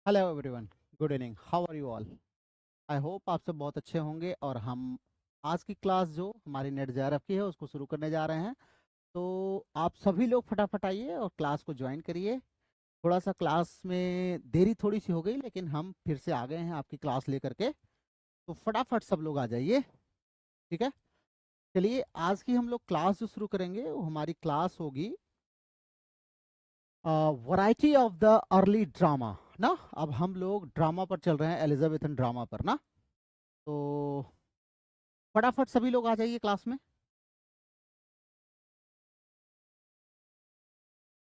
Hello everyone, good evening, how are you all. I hope आप सब बहुत अच्छे होंगे और हम आज की क्लास जो हमारी नेट जेआरएफ की है उसको शुरू करने जा रहे हैं। तो आप सभी लोग फटाफट आइए और क्लास को ज्वाइन करिए। थोड़ा सा क्लास में देरी थोड़ी सी हो गई लेकिन हम फिर से आ गए हैं आपकी क्लास लेकर के। तो फटाफट सब लोग आ जाइए, ठीक है। चलिए, आज की हम लोग क्लास जो शुरू करेंगे वो हमारी क्लास होगी variety of the early drama ना। अब हम लोग ड्रामा पर चल रहे हैं, एलिजाबेथन ड्रामा पर ना। तो फटाफट सभी लोग आ जाइए क्लास में।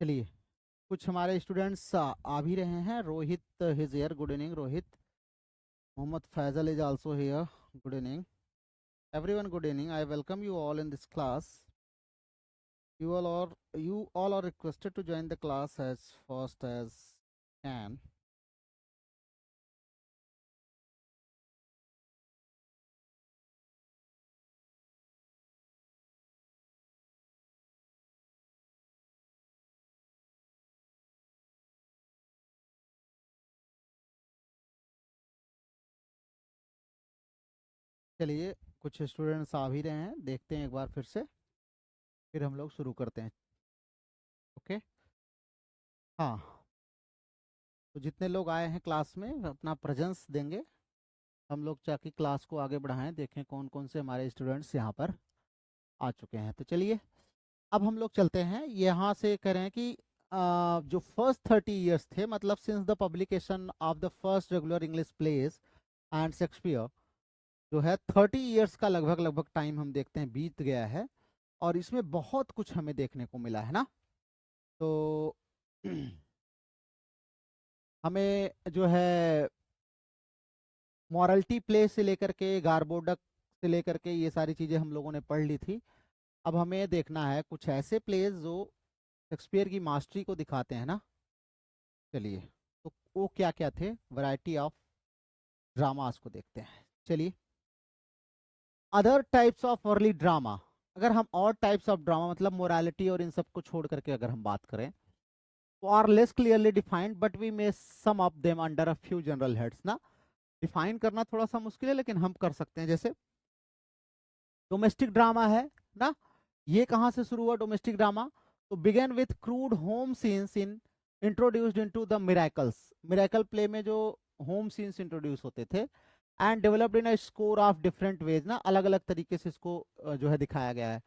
चलिए, कुछ हमारे स्टूडेंट्स आ भी रहे हैं। Rohit his here, good evening Rohit. Mohammad Faisal is also here, good evening everyone, good evening. I welcome you all in this class. You all are requested to join the class as fast as can. चलिए, कुछ students आ भी रहे हैं, देखते हैं एक बार फिर से, फिर हम लोग शुरू करते हैं। ओके, हाँ। तो जितने लोग आए हैं क्लास में अपना प्रेजेंस देंगे, हम लोग ताकि क्लास को आगे बढ़ाएं, देखें कौन कौन से हमारे स्टूडेंट्स यहाँ पर आ चुके हैं। तो चलिए, अब हम लोग चलते हैं यहाँ से। करें कि जो फर्स्ट 30 years थे, मतलब since the publication of the first regular English plays and Shakespeare, जो है 30 years का लगभग लगभग टाइम हम देखते हैं बीत गया है। और इसमें बहुत कुछ हमें देखने को मिला है ना। तो हमें जो है मॉरल्टी प्ले से लेकर के गारबोडक से लेकर के ये सारी चीज़ें हम लोगों ने पढ़ ली थी। अब हमें देखना है कुछ ऐसे प्लेज जो शेक्सपियर की मास्टरी को दिखाते हैं ना। चलिए, तो वो क्या क्या थे, वैरायटी ऑफ ड्रामास को देखते हैं। चलिए, other types of early drama. अगर हम और टाइप्स ऑफ ड्रामा मतलब मोरालिटी और इन सब को छोड़ करके अगर हम बात करें, तो are less clearly defined but we may some of them under a few general heads ना। डिफाइन करना थोड़ा सा मुश्किल है लेकिन हम कर सकते हैं। जैसे डोमेस्टिक ड्रामा है ना, ये कहाँ से शुरू हुआ डोमेस्टिक ड्रामा? तो begin with crude home scenes in introduced into the miracles. Miracle play में जो होम सीन्स इंट्रोड्यूस होते थे and developed in a score of different ways ना, अलग अलग तरीके से इसको जो है दिखाया गया है।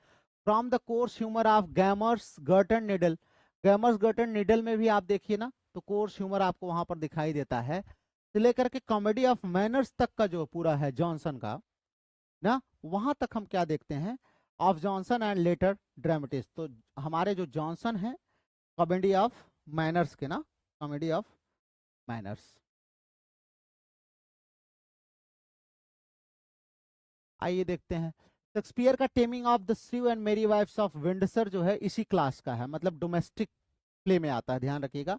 From the coarse humour of Gammer's Gurton Needle. Gammer's Gurton Needle में भी आप देखिए ना, तो कोर्स ह्यूमर आपको वहां पर दिखाई देता है, से लेकर के कॉमेडी ऑफ मैनर्स तक का जो पूरा है जॉनसन का ना, वहां तक हम क्या देखते हैं, of Johnson and later dramatist. तो हमारे जो जॉनसन है, कॉमेडी ऑफ मैनर्स के ना, कॉमेडी ऑफ मैनर्स। आइए देखते हैं। शेक्सपियर का taming of the श्रीव and merry wives of Windsor जो है इसी क्लास का है, मतलब डोमेस्टिक प्ले में आता है, ध्यान रखिएगा।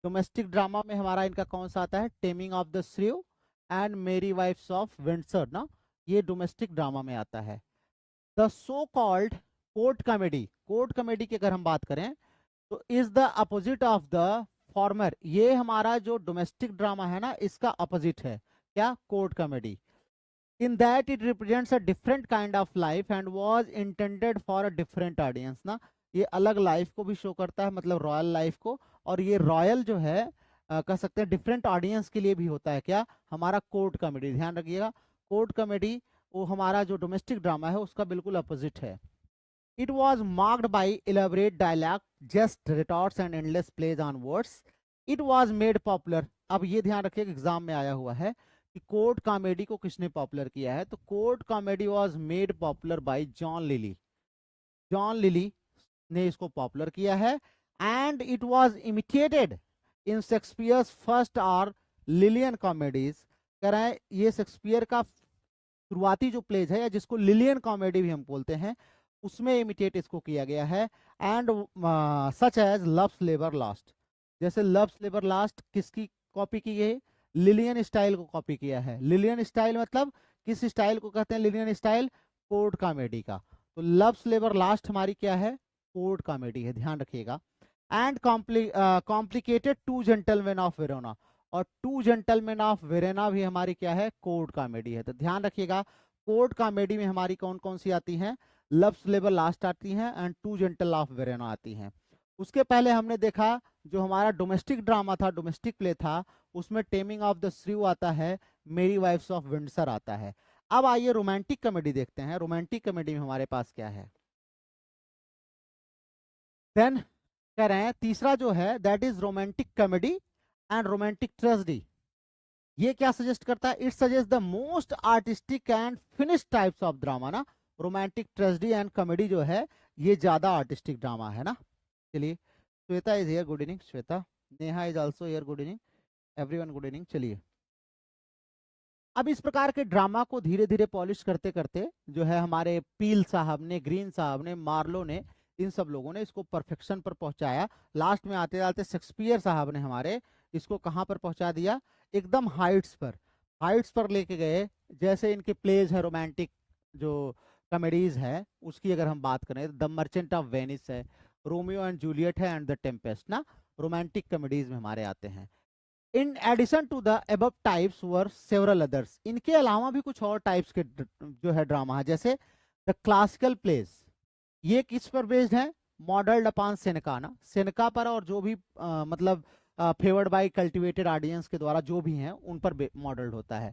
डोमेस्टिक ड्रामा में हमारा इनका कौन सा आता है, taming of the श्रीव and merry wives of Windsor ना, ये डोमेस्टिक ड्रामा में आता है। The so called court comedy, court comedy की अगर हम बात करें तो is the opposite of the former. ये हमारा जो डोमेस्टिक ड्रामा है ना, इसका अपोजिट है क्या, court comedy. In that it represents a different kind of life and was intended for a different audience ना। ये अलग लाइफ को भी शो करता है, मतलब रॉयल लाइफ को। और ये रॉयल जो है कह सकते हैं डिफरेंट ऑडियंस के लिए भी होता है क्या, हमारा कोर्ट कॉमेडी। ध्यान रखिएगा, कोर्ट कॉमेडी वो हमारा जो डोमेस्टिक ड्रामा है उसका बिल्कुल अपोजिट है। It was marked by elaborate dialogue, just retorts and endless plays on words. It was made popular. अब ये ध्यान रखिए एग्जाम में आया हुआ है कि कोर्ट कॉमेडी को किसने पॉपुलर किया है। तो court comedy was made popular bye John lily. John lily ने इसको पॉपुलर किया है and it was imitated in Shakespeare's first और लिलियन कॉमेडीज। कह रहे हैं ये शेक्सपियर का शुरुआती जो प्लेज है, या जिसको लिलियन कॉमेडी भी हम बोलते हैं, उसमें इमिटेट इसको किया गया है। And such as Love's labour Lost. जैसे लव्स लेबर लास्ट किसकी कॉपी की है, लिलियन स्टाइल को कॉपी किया है। लिलियन स्टाइल मतलब किस स्टाइल को कहते हैं, लिलियन स्टाइल कोर्ट कॉमेडी का। तो लव्स लेबर लास्ट हमारी क्या है, कोर्ट कॉमेडी है, ध्यान रखिएगा। And complicated Two gentleman of Verona. और टू जेंटलमैन ऑफ वेरेना भी हमारी क्या है, कोर्ट कॉमेडी है। तो ध्यान रखिएगा, कोर्ट कॉमेडी में हमारी कौन कौन सी आती हैं, लव्स लेवल लास्ट आती हैं and Two Gentle of Verona आती हैं। उसके पहले हमने देखा जो हमारा डोमेस्टिक ड्रामा था, डोमेस्टिक प्ले था, उसमें टेमिंग ऑफ द श्रीव आता है, मेरी वाइफ्स ऑफ विंडसर आता है। अब आइए रोमांटिक कॉमेडी देखते हैं। रोमांटिक कॉमेडी में हमारे पास क्या है, देन कह रहे हैं तीसरा जो है that is romantic comedy and romantic tragedy. ये क्या सजेस्ट करता है, it suggest the most artistic and finish types of drama ना। रोमांटिक ट्रेजेडी एंड कॉमेडी जो है ये ज्यादा आर्टिस्टिक ड्रामा है ना। चलिए, Shweta is here, good evening Shweta. Neha is also here, good evening everyone, good evening. चलिए, अब इस प्रकार के ड्रामा को धीरे धीरे पॉलिश करते करते जो है हमारे पील साहब ने, ग्रीन साहब ने, मार्लो ने, इन सब लोगों ने इसको परफेक्शन पर पहुंचाया। लास्ट में आते आते शेक्सपियर साहब ने हमारे इसको कहां पर पहुंचा दिया, एकदम हाइट्स पर, हाइट्स पर लेके गए। जैसे इनके प्लेज है रोमांटिक जो कॉमेडीज है उसकी अगर हम बात करें, द मर्चेंट ऑफ वेनिस है, रोमियो एंड जूलियट है, एंड द टेम्पेस्ट ना, रोमांटिक कॉमेडीज में हमारे आते हैं। In addition to the above types were several others, इनके अलावा भी कुछ और टाइप्स के जो है ड्रामा है, जैसे द क्लासिकल प्लेस। ये किस पर बेस्ड है, मॉडल्ड अपॉन सेनेका ना, सेनेका पर, और जो भी मतलब फेवर्ड बाय कल्टिवेटेड ऑडियंस के द्वारा जो भी हैं उन पर मॉडल्ड होता है।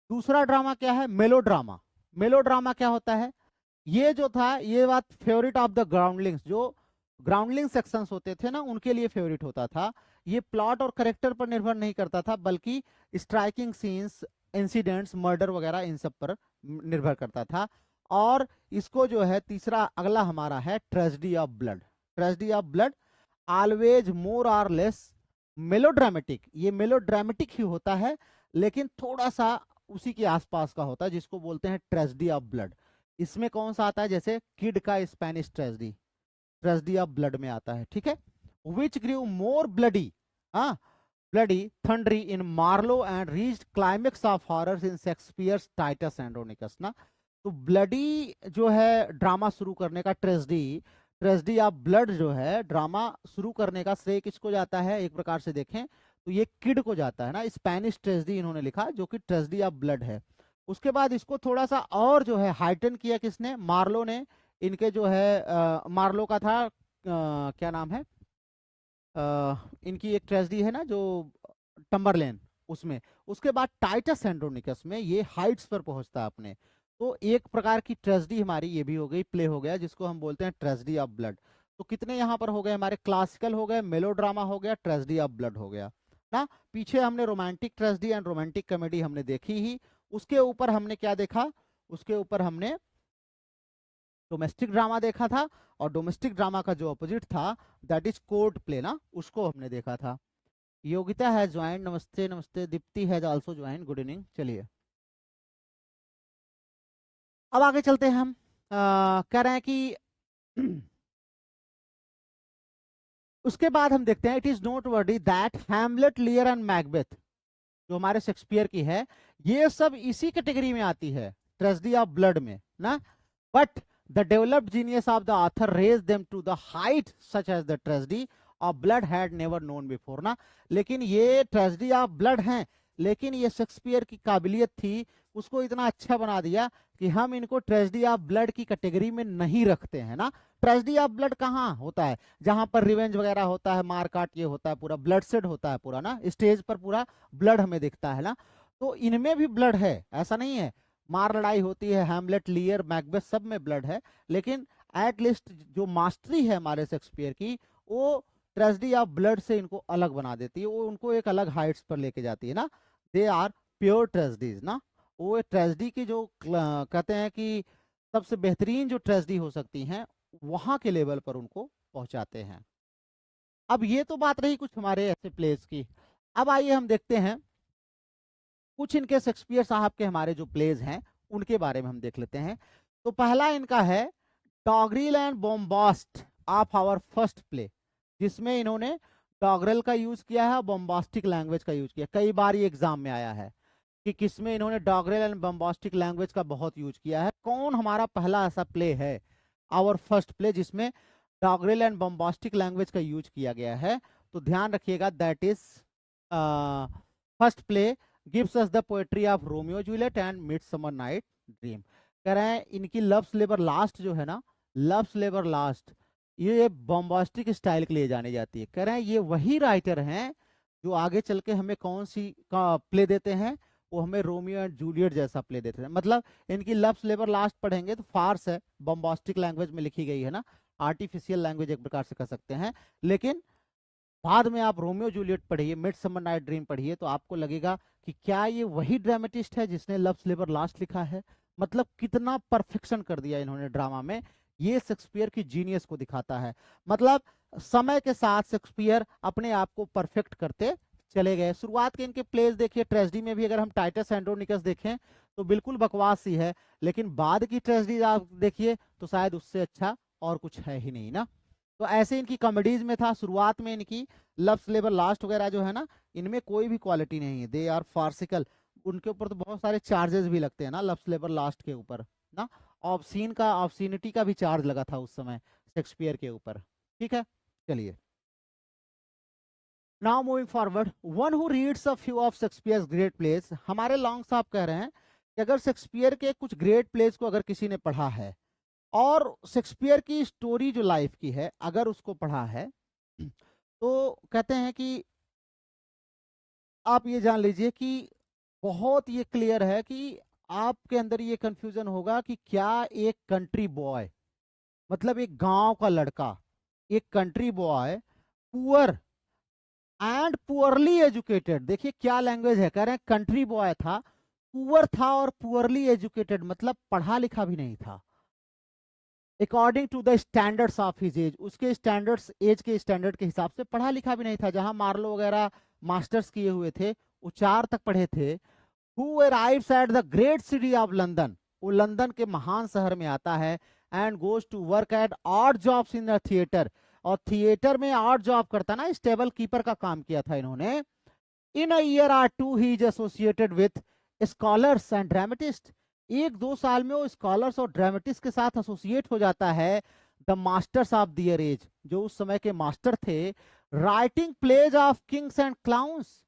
दूसरा ड्रामा क्या है, मेलोड्रामा। मेलोड्रामा क्या होता है, ये जो था ये बात फेवरेट ऑफ द ग्राउंडलिंग्स, जो ग्राउंडलिंग सेक्शंस होते थे ना उनके लिए फेवरेट होता था। ये प्लॉट और करेक्टर पर निर्भर नहीं करता था, बल्कि स्ट्राइकिंग सीन्स, इंसिडेंट्स, मर्डर वगैरह इन सब पर निर्भर करता था। और इसको जो है तीसरा अगला हमारा है tragedy of blood. Tragedy of blood always more और लेस मेलोड्रामेटिक, ये मेलोड्रामेटिक ही होता है लेकिन थोड़ा सा उसी के आसपास का होता है, जिसको बोलते हैं ट्रेजेडी ऑफ ब्लड। इसमें कौन सा आता है, जैसे किड का Spanish tragedy, tragedy of blood में आता है, ठीक है। विच ग्रीव मोर ब्लडी, हाँ, bloody thundery in Marlowe and reached climax of horrors in Shakespeare's Titus Andronicus ना। तो ब्लडी जो है ड्रामा शुरू करने का, ट्रेजेडी, ट्रेजेडी ऑफ ब्लड जो है ड्रामा शुरू करने का श्रेय किसको जाता है, एक प्रकार से देखें तो ये किड को जाता है ना। स्पेनिश ट्रेजेडी इन्होंने लिखा जो कि ट्रेजेडी ऑफ ब्लड है। उसके बाद इसको थोड़ा सा और जो है हाइटन किया किसने, मार्लो ने। इनके जो है मार्लो का था क्या नाम है, इनकी एक ट्रेजेडी है ना जो टम्बरलेन, उसमें। उसके बाद टाइटस एंड्रोनिकस में ये हाइट्स पर पहुंचता है अपने। तो एक प्रकार की ट्रेजेडी हमारी ये भी हो गई, प्ले हो गया, जिसको हम बोलते हैं ट्रेजेडी ऑफ ब्लड। तो कितने यहाँ पर हो गए हमारे, क्लासिकल हो गए, मेलोड्रामा हो गया, ट्रेजेडी ऑफ ब्लड हो गया ना। पीछे हमने romantic tragedy and romantic comedy हमने देखी ही। उसके ऊपर हमने क्या देखा, उसके ऊपर हमने डोमेस्टिक ड्रामा देखा था, और डोमेस्टिक ड्रामा का जो अपोजिट था दैट इज कोर्ट प्ले ना, उसको हमने देखा था। योगिता है ज्वाइन, नमस्ते नमस्ते। दीप्ति है आल्सो ज्वाइन, गुड इवनिंग। चलिए, अब आगे चलते हैं हम। कह रहे हैं कि उसके बाद हम देखते हैं, it is note Verde that Hamlet, लियर and Macbeth जो हमारे शेक्सपियर की है, ये सब इसी कैटेगरी में आती है, ट्रेजेडी ऑफ ब्लड में ना। But the developed genius of the author raised them to the height such as the tragedy of blood had never known before ना। लेकिन ये ट्रेजेडी ऑफ ब्लड हैं, लेकिन ये शेक्सपियर की काबिलियत थी, उसको इतना अच्छा बना दिया कि हम इनको ट्रेजेडी ऑफ ब्लड की कैटेगरी में नहीं रखते हैं ना। ट्रेजेडी ऑफ ब्लड कहाँ होता है, जहां पर रिवेंज वगैरह होता है, मारकाट ये होता है, पूरा ब्लड सेड होता है पूरा ना, स्टेज पर पूरा ब्लड हमें दिखता है ना। तो इनमें भी ब्लड है, ऐसा नहीं है, मार लड़ाई होती है, हैमलेट, लियर, मैकबेथ सब में ब्लड है। लेकिन एट लीस्ट जो मास्टरी है हमारे शेक्सपियर की, वो ट्रेजेडी ऑफ ब्लड से इनको अलग बना देती है, वो उनको एक अलग हाइट्स पर लेके जाती है ना। दे आर प्योर ट्रेजेडीज ना। वो ट्रेजेडी की जो कहते हैं कि सबसे बेहतरीन जो ट्रेजेडी हो सकती हैं, वहां के लेवल पर उनको पहुंचाते हैं। अब ये तो बात रही कुछ हमारे ऐसे प्लेस की। अब आइए हम देखते हैं कुछ इनके शेक्सपियर साहब के हमारे जो प्लेज हैं उनके बारे में हम देख लेते हैं। तो पहला इनका है doggerel and bombast of our first play, जिसमें इन्होंने डॉगरेल का यूज किया है और बॉम्बास्टिक लैंग्वेज का यूज किया। कई बार ये एग्जाम में आया है कि किसमें इन्होंने डॉगरेल एंड बॉम्बास्टिक लैंग्वेज का बहुत यूज किया है। कौन हमारा पहला ऐसा प्ले है, आवर फर्स्ट प्ले, जिसमें डॉगरेल एंड बॉम्बास्टिक लैंग्वेज का यूज किया गया है? तो ध्यान रखिएगा, that is first play gives us the poetry of Romeo Juliet and midsummer night dream. कह रहे हैं इनकी लव्स लेबर लास्ट जो है ना, लव्स लेबर लास्ट, ये बॉम्बास्टिक स्टाइल के लिए जानी जाती है। कह रहे हैं ये वही राइटर हैं जो आगे चल के हमें कौन सी का प्ले देते हैं, वो हमें रोमियो एंड जूलियट जैसा प्ले देते हैं। मतलब इनकी लव्स लेबर लास्ट पढ़ेंगे तो फार्स है, बॉम्बास्टिक लैंग्वेज में लिखी गई है ना, आर्टिफिशियल लैंग्वेज एक प्रकार से कह सकते हैं। लेकिन बाद में आप रोमियो जूलियट पढ़िए, मिडसमर नाइट ड्रीम पढ़िए, तो आपको लगेगा कि क्या ये वही ड्रामेटिस्ट है जिसने लव्स लेबर लास्ट लिखा है। मतलब कितना परफेक्शन कर दिया इन्होंने ड्रामा में, ये शेक्सपियर की जीनियस को दिखाता है। मतलब समय के साथ शेक्सपियर अपने आप को परफेक्ट करते चले गए। शुरुआत के इनके प्लेस देखिए, ट्रेजेडी में भी अगर हम टाइटस एंड्रोनिकस देखें तो बिल्कुल बकवास ही है, लेकिन बाद की ट्रेजेडी आप देखिए तो शायद उससे अच्छा और कुछ है ही नहीं ना। तो ऐसे इनकी कॉमेडीज में था, शुरुआत में इनकी लव्स लेबर लास्ट वगैरह जो है ना, इनमें कोई भी क्वालिटी नहीं है, दे आर फार्सिकल। उनके ऊपर तो बहुत सारे चार्जेस भी लगते हैं ना लव्स लेबर लास्ट के ऊपर ना, ऑब्सीनिटी का भी चार्ज लगा था उस समय शेक्सपियर के ऊपर। ठीक है, चलिए now moving forward, one who reads a few of Shakespeare's great place. हमारे लॉन्ग साहब कह रहे हैं कि अगर शेक्सपियर के कुछ ग्रेट प्लेस को अगर किसी ने पढ़ा है और शेक्सपियर की स्टोरी जो लाइफ की है अगर उसको पढ़ा है, तो कहते हैं कि आप ये जान लीजिए कि बहुत ये क्लियर है कि आपके अंदर ये कंफ्यूजन होगा कि क्या एक कंट्री बॉय, मतलब एक गांव का लड़का, एक country boy, poor and poorly educated, देखिए क्या लैंग्वेज है, कह रहे हैं कंट्री बॉय था, पुअर था और पुअरली एजुकेटेड, मतलब पढ़ा लिखा भी नहीं था, according to the standards of his age, उसके स्टैंडर्ड्स, एज के स्टैंडर्ड के हिसाब से पढ़ा लिखा भी नहीं था। जहां मार्लो वगैरह मास्टर्स किए हुए थे, वो 4 तक पढ़े थे। Who arrives at the great city of London, वो लंदन के महान शहर में आता है, and goes to work at odd jobs in the theatre, और थिएटर में ऑड जॉब करता ना, स्टेबल कीपर का काम किया था इन्होंने। In a year or two he is associated with scholars and dramatist, 1-2 साल में वो स्कॉलर्स और ड्रामेटिस्ट के साथ एसोसिएट हो जाता है। The masters of their age, जो उस समय के मास्टर थे, writing plays of kings and clowns,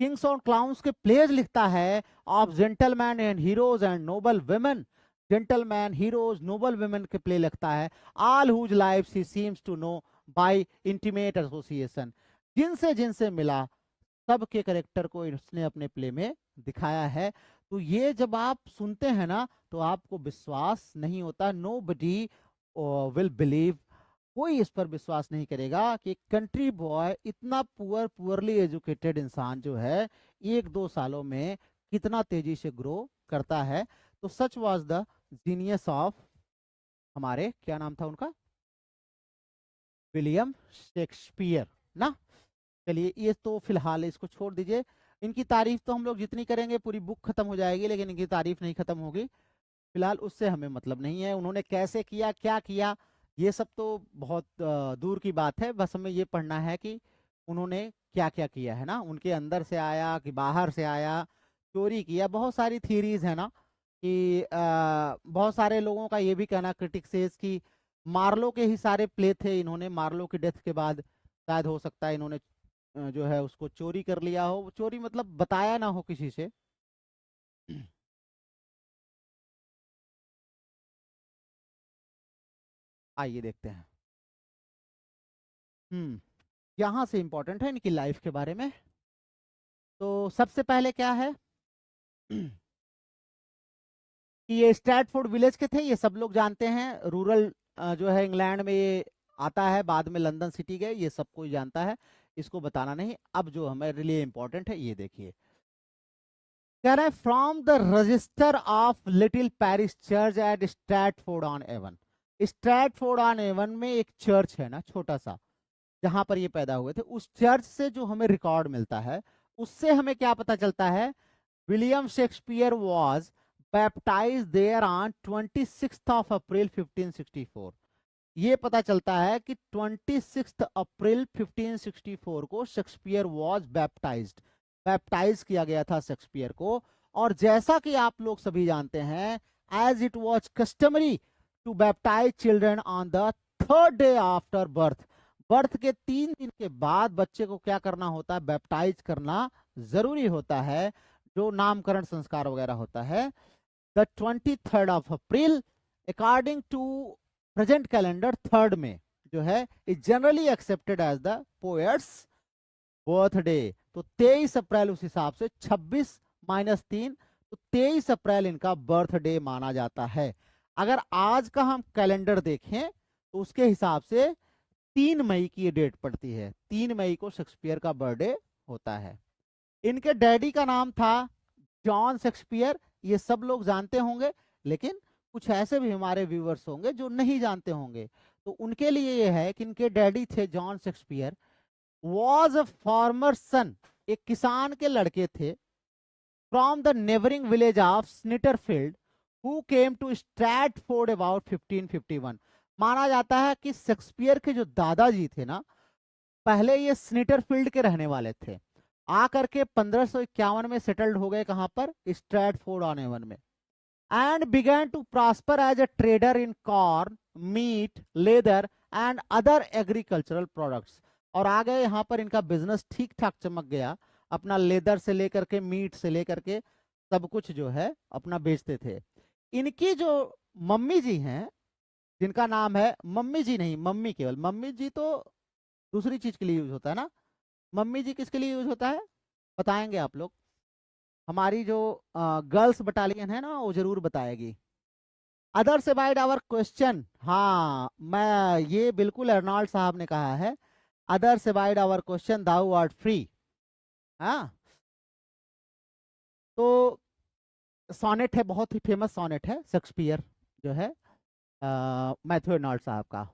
kings और क्लाउन्स के प्लेज लिखता है, of gentlemen and heroes and noble women, gentlemen, heroes, noble women के प्ले लिखता है। All whose lives he seems to know by intimate association, जिनसे जिनसे मिला सबके कैरेक्टर को इसने अपने प्ले में दिखाया है। तो ये जब आप सुनते हैं ना तो आपको विश्वास नहीं होता, नोबडी विल बिलीव, कोई इस पर विश्वास नहीं करेगा कि कंट्री बॉय इतना पुअरली एजुकेटेड इंसान जो है 1-2 सालों में कितना तेजी से ग्रो करता है। तो सच वाज द जीनियस ऑफ, हमारे क्या नाम था उनका, विलियम शेक्सपियर ना। चलिए ये तो फिलहाल इसको छोड़ दीजिए, इनकी तारीफ तो हम लोग जितनी करेंगे पूरी बुक खत्म हो जाएगी, लेकिन इनकी तारीफ नहीं खत्म होगी। फिलहाल उससे हमें मतलब नहीं है, उन्होंने कैसे किया, क्या किया, ये सब तो बहुत दूर की बात है। बस हमें ये पढ़ना है कि उन्होंने क्या क्या किया है ना, उनके अंदर से आया कि बाहर से आया, चोरी किया, बहुत सारी थीरीज है ना कि बहुत सारे लोगों का ये भी कहना, क्रिटिक्स कि मार्लो के ही सारे प्ले थे, इन्होंने मार्लो की डेथ के बाद शायद हो सकता है इन्होंने जो है उसको चोरी कर लिया हो, चोरी मतलब बताया ना हो किसी से। आइए देखते हैं। यहाँ से इंपॉर्टेंट है इनकी लाइफ के बारे में। तो सबसे पहले क्या है कि ये स्ट्रैटफोर्ड विलेज के थे, ये सब लोग जानते हैं, रूरल जो है इंग्लैंड में ये आता है, बाद में लंदन सिटी गए, ये सब कोई जानता है, इसको बताना नहीं। अब जो हमारे लिए इंपॉर्टेंट है ये देखिए, कह रहा है from the register of little parish church at Stratford on Avon, Stratford on Avon में एक चर्च है ना छोटा सा, जहां पर ये पैदा हुए थे, उस चर्च से जो हमें रिकॉर्ड मिलता है उससे हमें क्या पता चलता है, William Shakespeare was baptised there on 26 of April 1564। ये पता चलता है कि 26 अप्रैल 1564 को शेक्सपियर वॉज बैप्टाइज्ड, बैप्टाइज किया गया था शेक्सपियर को। और जैसा कि आप लोग सभी जानते हैं, as it was customary to baptise children on the 3rd day after birth, birth के 3 दिन के बाद बच्चे को क्या करना होता है, बैप्टाइज करना जरूरी होता है, जो नामकरण संस्कार वगैरह होता है। The 23rd of April according to present calendar 3rd में जो है is generally accepted as the poet's birthday. तो 23 अप्रैल उस हिसाब से 26 - 3 तो 23 अप्रैल इनका बर्थडे माना जाता है। अगर आज का हम कैलेंडर देखें तो उसके हिसाब से 3 मई की ये डेट पड़ती है, 3 मई को शेक्सपियर का बर्थडे होता है। इनके डैडी का नाम था जॉन शेक्सपियर, ये सब लोग जानते होंगे, लेकिन कुछ ऐसे भी हमारे व्यूअर्स होंगे जो नहीं जानते होंगे, तो उनके लिए ये है कि इनके डैडी थे John Shakespeare, was a farmer son, एक किसान के लड़के थे, from the neighbouring village of Snitterfield who came to Stratford about 1551। माना जाता है कि शेक्सपियर के जो दादाजी थे ना, पहले ये स्निटरफील्ड के रहने वाले थे, आकर के 1551 में सेटल्ड हो गए, कहां पर, स्ट्रैटफोर्ड ऑन एवन में, and began to prosper as a trader in corn, meat, leather and other agricultural products. और आगे यहाँ पर इनका बिजनेस ठीक ठाक चमक गया, अपना लेदर से लेकर के मीट से लेकर के सब कुछ जो है अपना बेचते थे। इनकी जो मम्मी जी हैं, जिनका नाम है, मम्मी जी नहीं, मम्मी केवल, मम्मी जी तो दूसरी चीज के लिए यूज होता है ना, मम्मी जी किसके लिए यूज होता है बताएंगे आप लोग, हमारी जो गर्ल्स बटालियन है ना वो जरूर बताएगी। अदर्स अबाइड आवर क्वेश्चन, हाँ मैं ये बिल्कुल अर्नॉल्ड साहब ने कहा है, others abide our question thou art free. हाँ, तो सोनेट है, बहुत ही फेमस सोनेट है शेक्सपियर जो है मैथ्यू अर्नॉल्ड साहब का।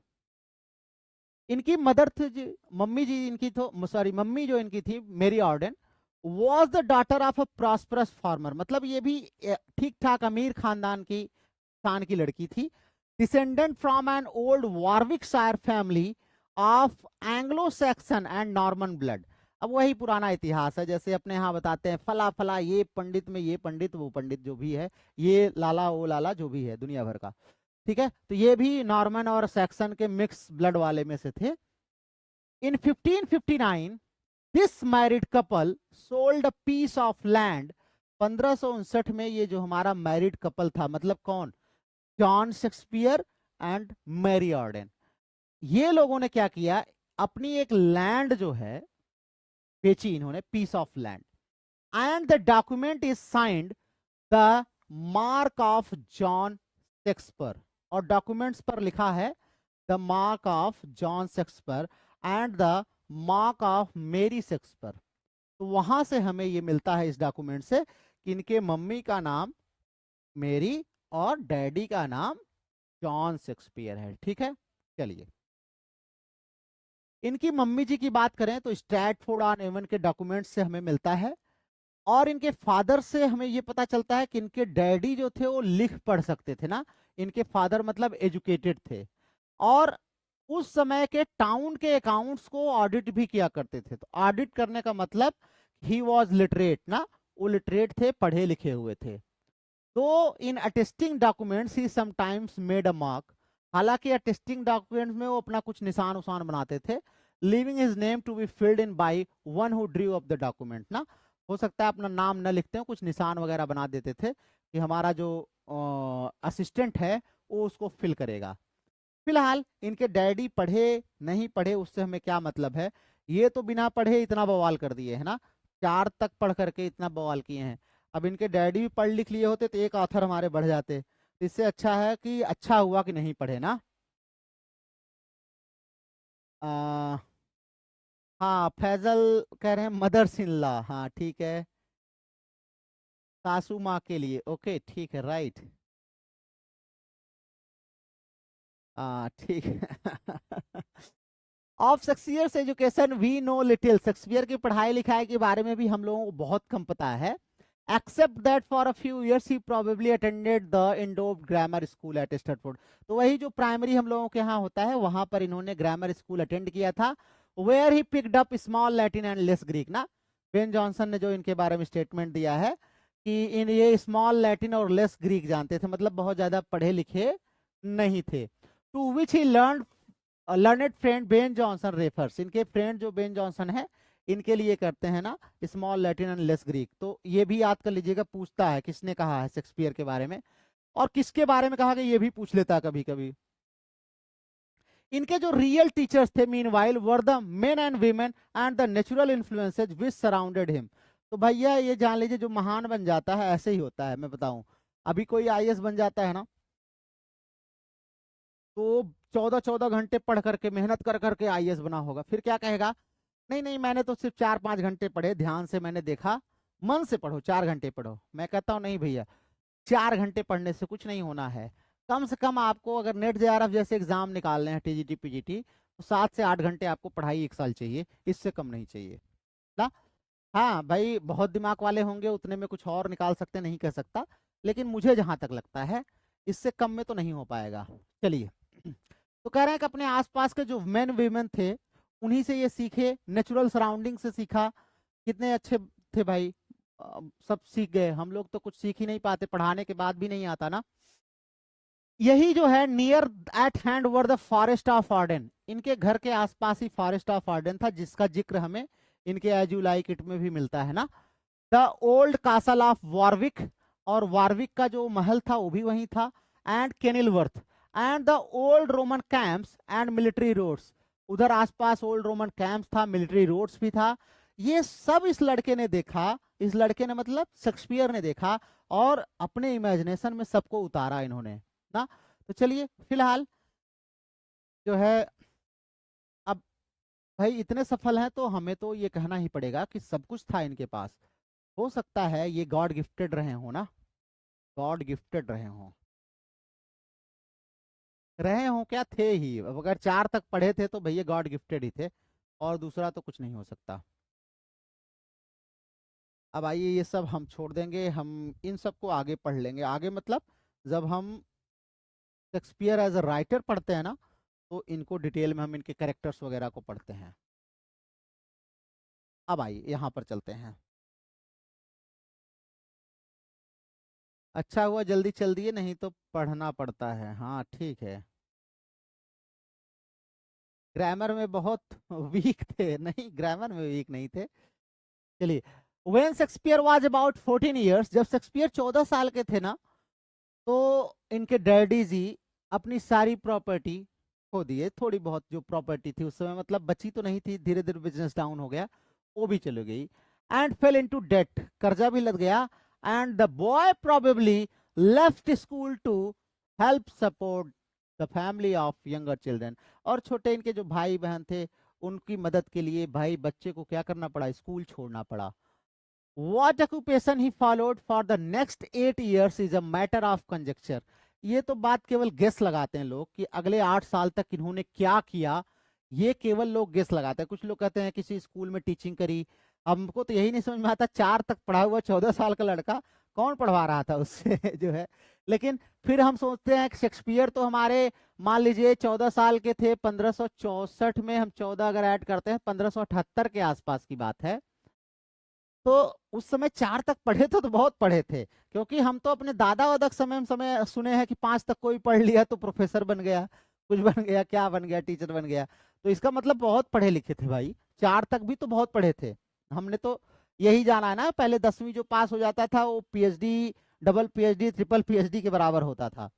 इनकी मदर थी, मम्मी जी इनकी तो सॉरी मम्मी जो इनकी थी मेरी Arden, was the daughter of a prosperous farmer, मतलब ये भी ठीक ठाक अमीर खानदान की किसान की लड़की थी, descendant from an old Warwickshire family of Anglo Saxon and Norman blood. अब वही पुराना इतिहास है, जैसे अपने यहाँ बताते हैं फला फला ये पंडित में ये पंडित वो पंडित जो भी है, ये लाला वो लाला जो भी है दुनिया भर का, ठीक है, तो ये भी नॉर्मन और सैक्सन के मिक्स ब्लड वाले में से थे। In 1559 this married couple sold a piece of land. 1559 में ये जो हमारा मैरिड कपल था, मतलब कौन, John Shakespeare and Mary Arden, ये लोगों ने क्या किया, अपनी एक लैंड जो है बेची इन्होंने, piece of land, and the document is signed the mark of John Shakespeare, और डॉक्यूमेंट्स पर लिखा है the mark of John Shakespeare and the mark of Mary Shakespeare. तो वहां से हमें ये मिलता है इस डॉक्यूमेंट से कि इनके मम्मी का नाम मेरी और डैडी का नाम जॉन शेक्सपियर है, ठीक है। चलिए इनकी मम्मी जी की बात करें तो स्ट्रैटफोर्ड ऑन एवन के डॉक्यूमेंट्स से हमें मिलता है, और इनके फादर से हमें ये पता चलता है कि इनके डैडी जो थे वो लिख पढ़ सकते थे ना, इनके फादर मतलब एजुकेटेड थे, और उस समय के टाउन के अकाउंट्स को ऑडिट भी किया करते थे। तो ऑडिट करने का मतलब ही वॉज लिटरेट ना, वो लिटरेट थे, पढ़े लिखे हुए थे। तो in attesting documents he sometimes made a mark, हालांकि अटेस्टिंग डॉक्यूमेंट्स में वो अपना कुछ निशान उसान बनाते थे, leaving his name to be filled in by one who drew of the document ना, हो सकता है अपना नाम न लिखते हो, कुछ निशान वगैरह बना देते थे कि हमारा जो असिस्टेंट है वो उसको फिल करेगा। फिलहाल इनके डैडी पढ़े नहीं पढ़े उससे हमें क्या मतलब है, ये तो बिना पढ़े इतना बवाल कर दिए है ना, 4 तक पढ़ करके इतना बवाल किए हैं। अब इनके डैडी भी पढ़ लिख लिए होते तो एक ऑथर हमारे बढ़ जाते, इससे अच्छा है कि अच्छा हुआ कि नहीं पढ़े ना। हाँ फैजल कह रहे हैं मदर्स इन लॉ, हाँ ठीक है, सासू माँ के लिए, ओके ठीक है, राइट, ठीक है। Of Shakespeare's education we know little, Shakespeare की पढ़ाई लिखाई के बारे में भी हम लोगों को बहुत कम पता है, except that for a few years he probably attended the endowed grammar school at Stratford. तो वही जो प्राइमरी हम लोगों के यहाँ होता है वहां पर इन्होंने ग्रामर स्कूल अटेंड किया था, where he picked up small Latin and less Greek ना, बेन जॉनसन ने जो इनके बारे में स्टेटमेंट दिया है कि इन ये स्मॉल लैटिन और लेस ग्रीक जानते थे, मतलब बहुत ज्यादा पढ़े लिखे नहीं थे। To which he learn learned friend Ben Jonson refers, इनके फ्रेंड जो बेन जॉनसन है इनके लिए करते हैं ना small Latin and less Greek. तो ये भी याद कर लीजिएगा, पूछता है किसने कहा है शेक्सपियर के बारे में, और किसके बारे में कहा कि ये भी पूछ लेता है कभी कभी। इनके जो रियल टीचर्स थे meanwhile were the main and women and the natural influences which surrounded him. तो भैया ये जान लीजिए, जो महान बन जाता है ऐसे ही होता है। मैं बताऊं, अभी कोई आईएएस बन जाता है ना, तो 14-14 घंटे पढ़ करके मेहनत कर करके आईएएस बना होगा, फिर क्या कहेगा, नहीं नहीं मैंने तो सिर्फ 4-5 घंटे पढ़े, ध्यान से मैंने देखा, मन से पढ़ो, 4 घंटे पढ़ो। मैं कहता हूँ नहीं भैया, 4 घंटे पढ़ने से कुछ नहीं होना है। कम से कम आपको अगर नेट जेआरएफ जैसे एग्जाम निकालने हैं, टीजीटी पीजीटी, तो 7 से 8 घंटे आपको पढ़ाई 1 साल चाहिए, इससे कम नहीं चाहिए ना। हाँ भाई, बहुत दिमाग वाले होंगे उतने में कुछ और निकाल सकते, नहीं कह सकता, लेकिन मुझे जहां तक लगता है इससे कम में तो नहीं हो पाएगा। चलिए, तो कह रहे हैं कि अपने आसपास के जो मेन वीमेन थे उन्हीं से ये सीखे, नेचुरल सराउंडिंग से सीखा। कितने अच्छे थे भाई, सब सीख गए। हम लोग तो कुछ सीख ही नहीं पाते, पढ़ाने के बाद भी नहीं आता ना। यही जो है near eight hand were the forest of Ardern, इनके घर के आसपास ही फॉरेस्ट ऑफ आर्डन था, जिसका जिक्र हमें इनके एज यू लाइक इट में भी मिलता है ना। द ओल्ड कासल ऑफ वारविक, और वारविक का जो महल था वो भी वहीं था, and Kenilworth and the old Roman camps and military roads, उधर आसपास ओल्ड रोमन कैंप्स था, मिलिट्री रोड्स भी था। ये सब इस लड़के ने देखा, इस लड़के ने मतलब शेक्सपियर ने देखा, और अपने इमेजिनेशन में सबको उतारा इन्होंने ना। तो चलिए फिलहाल जो है, अब भाई इतने सफल हैं तो हमें तो ये कहना ही पड़ेगा कि सब कुछ था इनके पास। हो सकता है ये गॉड गिफ्टेड रहे हो ना, गॉड गिफ्टेड रहे हो क्या, थे ही। अब अगर 4 तक पढ़े थे तो भैया गॉड गिफ्टेड ही थे, और दूसरा तो कुछ नहीं हो सकता। अब आइए, ये सब हम छोड़ देंगे, हम इन सब को आगे पढ़ लेंगे। आगे मतलब जब हम शेक्सपियर एज अ राइटर पढ़ते हैं ना, तो इनको डिटेल में हम इनके कैरेक्टर्स वगैरह को पढ़ते हैं। अब आइए यहाँ पर चलते हैं। अच्छा हुआ जल्दी चल दिए, नहीं तो पढ़ना पड़ता है। हाँ ठीक है, ग्रामर में बहुत वीक थे, नहीं ग्रामर में वीक नहीं थे। चलिए, when Shakespeare was about 14 years, जब शेक्सपियर 14 साल के थे ना, तो इनके डैडी जी अपनी सारी प्रॉपर्टी खो दिए। थोड़ी बहुत जो प्रॉपर्टी थी उस समय, मतलब बची तो नहीं थी, धीरे धीरे बिजनेस डाउन हो गया, वो भी चली गई। एंड फेल इनटू डेट, कर्जा भी लग गया। And the boy probably left school to help support the family of younger children, और छोटे इनके जो भाई बहन थे उनकी मदद के लिए भाई बच्चे को क्या करना पड़ा, स्कूल छोड़ना पड़ा। What occupation he followed for the next 8 years is a matter of conjecture. ये तो बात केवल गेस लगाते हैं लोग कि अगले 8 साल तक इन्होंने क्या किया, ये केवल लोग गेस लगाते हैं। कुछ लोग कहते हैं किसी स्कूल में टीचिंग करी। हमको तो यही नहीं समझ में आता, 4 तक पढ़ा हुआ 14 साल का लड़का कौन पढ़वा रहा था उससे जो है। लेकिन फिर हम सोचते हैं कि शेक्सपियर तो हमारे मान लीजिए 14 साल के थे 1564 में, हम 14 अगर ऐड करते हैं 1578 के आसपास की बात है। तो उस समय 4 तक पढ़े थे तो बहुत पढ़े थे, क्योंकि हम तो अपने दादा वादा के समय सुने हैं कि 5 तक कोई पढ़ लिया तो प्रोफेसर बन गया, कुछ बन गया, क्या बन गया, टीचर बन गया। तो इसका मतलब बहुत पढ़े लिखे थे भाई, 4 तक भी तो बहुत पढ़े थे। हमने तो यही जाना है ना, पहले 10वीं जो पास हो जाता था वो PhD, double PhD, triple PhD के बराबर होता था।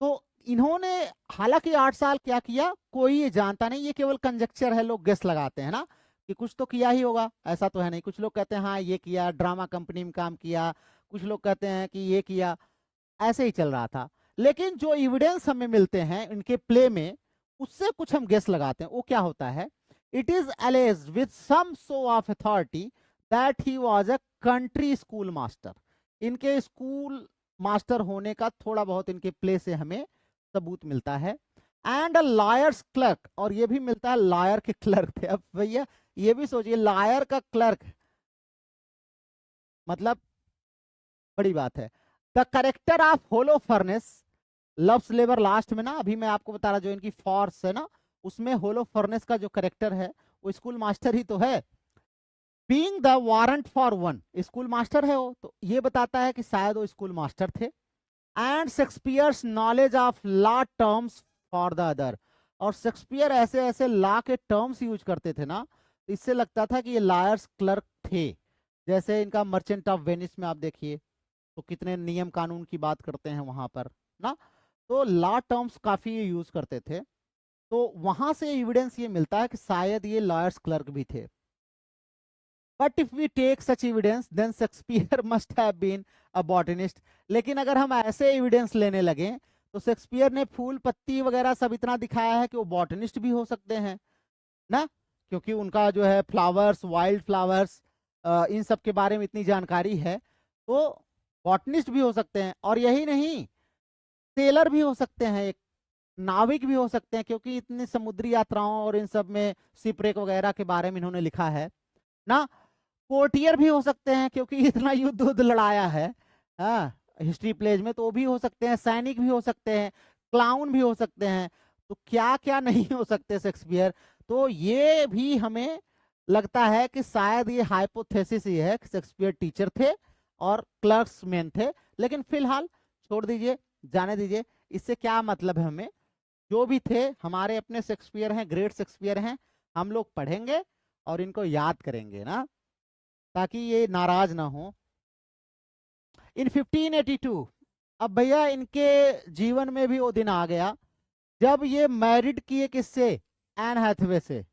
तो इन्होंने हालांकि 8 साल क्या किया कोई ये जानता नहीं, ये केवल कंजक्चर है, लोग गेस लगाते हैं ना कि कुछ तो किया ही होगा, ऐसा तो है नहीं। कुछ लोग कहते हैं हाँ ये किया, ड्रामा कंपनी में काम किया, कुछ लोग कहते हैं कि ये किया, ऐसे ही चल रहा था। लेकिन जो एविडेंस हमें मिलते हैं इनके प्ले में, उससे कुछ हम गेस लगाते हैं। वो क्या होता है, it is alleged with some show of authority that he was a country school master. इनके स्कूल मास्टर होने का थोड़ा बहुत इनके प्ले से हमें सबूत मिलता है। एंड अ लॉयर्स क्लर्क, और ये भी मिलता है लॉयर के क्लर्क थे। अब भैया ये भी सोचिए, लॉयर का क्लर्क मतलब बड़ी बात है। The character of Holofernes, love's labour lost में ना, अभी मैं आपको बता रहा जो इनकी फोर्स है ना, उसमें होलो फर्नेस का जो करेक्टर है वो स्कूल मास्टर ही तो है। Being the warrant for one, school master है वो, तो ये बताता है कि शायद वो स्कूल मास्टर थे। And Shakespeare's knowledge of law terms for the other, और शेक्सपियर ऐसे ऐसे लॉ के टर्म्स यूज करते थे ना, तो इससे लगता था कि ये लायर्स क्लर्क थे। जैसे इनका मर्चेंट ऑफ वेनिस में आप देखिए तो कितने नियम कानून की बात करते हैं वहां पर ना, तो लॉ टर्म्स काफी ये यूज करते थे। तो वहां से एविडेंस ये मिलता है कि शायद ये लॉयर्स क्लर्क भी थे। But if we take such evidence then Shakespeare must have been a botanist. लेकिन अगर हम ऐसे एविडेंस लेने लगे तो शेक्सपियर ने फूल पत्ती वगैरह सब इतना दिखाया है कि वो बॉटनिस्ट भी हो सकते हैं ना, क्योंकि उनका जो है फ्लावर्स, वाइल्ड फ्लावर्स, इन सब के बारे में इतनी जानकारी है, तो बॉटनिस्ट भी हो सकते हैं। और यही नहीं, सेलर भी हो सकते हैं, एक नाविक भी हो सकते हैं, क्योंकि इतनी समुद्री यात्राओं और इन सब में शिपरेक वगैरह के बारे में इन्होंने लिखा है ना। कोर्टियर भी हो सकते हैं, क्योंकि इतना युद्ध उद्ध लड़ाया है हिस्ट्री प्लेज में, तो वो भी हो सकते हैं। सैनिक भी हो सकते हैं, क्लाउन भी हो सकते हैं, तो क्या क्या नहीं हो सकते शेक्सपियर। तो ये भी हमें लगता है कि शायद ये हाइपोथेसिस ही है कि शेक्सपियर टीचर थे और क्लर्क्स मैन थे। लेकिन फिलहाल छोड़ दीजिए, जाने दीजिए, इससे क्या मतलब है हमें। जो भी थे हमारे अपने शेक्सपियर हैं, ग्रेट शेक्सपियर हैं, हम लोग पढ़ेंगे और इनको याद करेंगे ना, ताकि ये नाराज ना हो। इन 1582, अब भैया इनके जीवन में भी वो दिन आ गया जब ये मैरिड किए किससे, एन हैथवे से।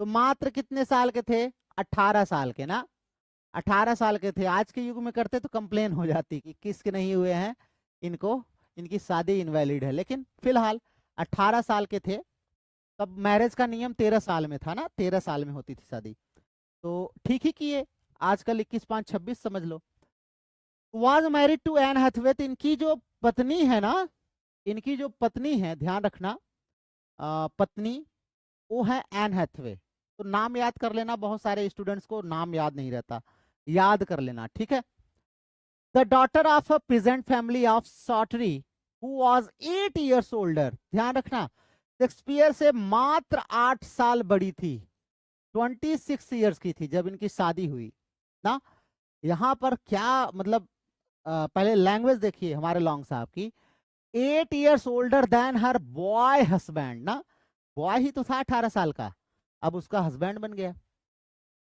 तो मात्र कितने साल के थे, 18 साल के ना, 18 साल के थे। आज के युग में करते तो कंप्लेन हो जाती कि किसके नहीं हुए हैं, इनको, इनकी शादी इनवैलिड है। लेकिन फिलहाल 18 साल के थे, तब मैरिज का नियम 13 साल में था ना, 13 साल में होती थी शादी, तो ठीक ही किए। आजकल 21 5 26 समझ लो। Was married to Anne Hathaway, इनकी जो पत्नी है ना, इनकी जो पत्नी है, ध्यान रखना, पत्नी वो है एन हैथवे। तो नाम याद कर लेना, बहुत सारे स्टूडेंट्स को नाम याद नहीं रहता, याद कर लेना, ठीक है। The daughter of a peasant family of Shottery who was 8 years older, ध्यान रखना, शेक्सपियर से मात्र 8 साल बड़ी थी, 26 years की थी जब इनकी शादी हुई ना। यहाँ पर क्या मतलब, पहले लैंग्वेज देखिए हमारे लॉन्ग साहब की, 8 years older देन हर बॉय हस्बैंड ना, बॉय ही तो था 18 साल का, अब उसका हस्बैंड बन गया।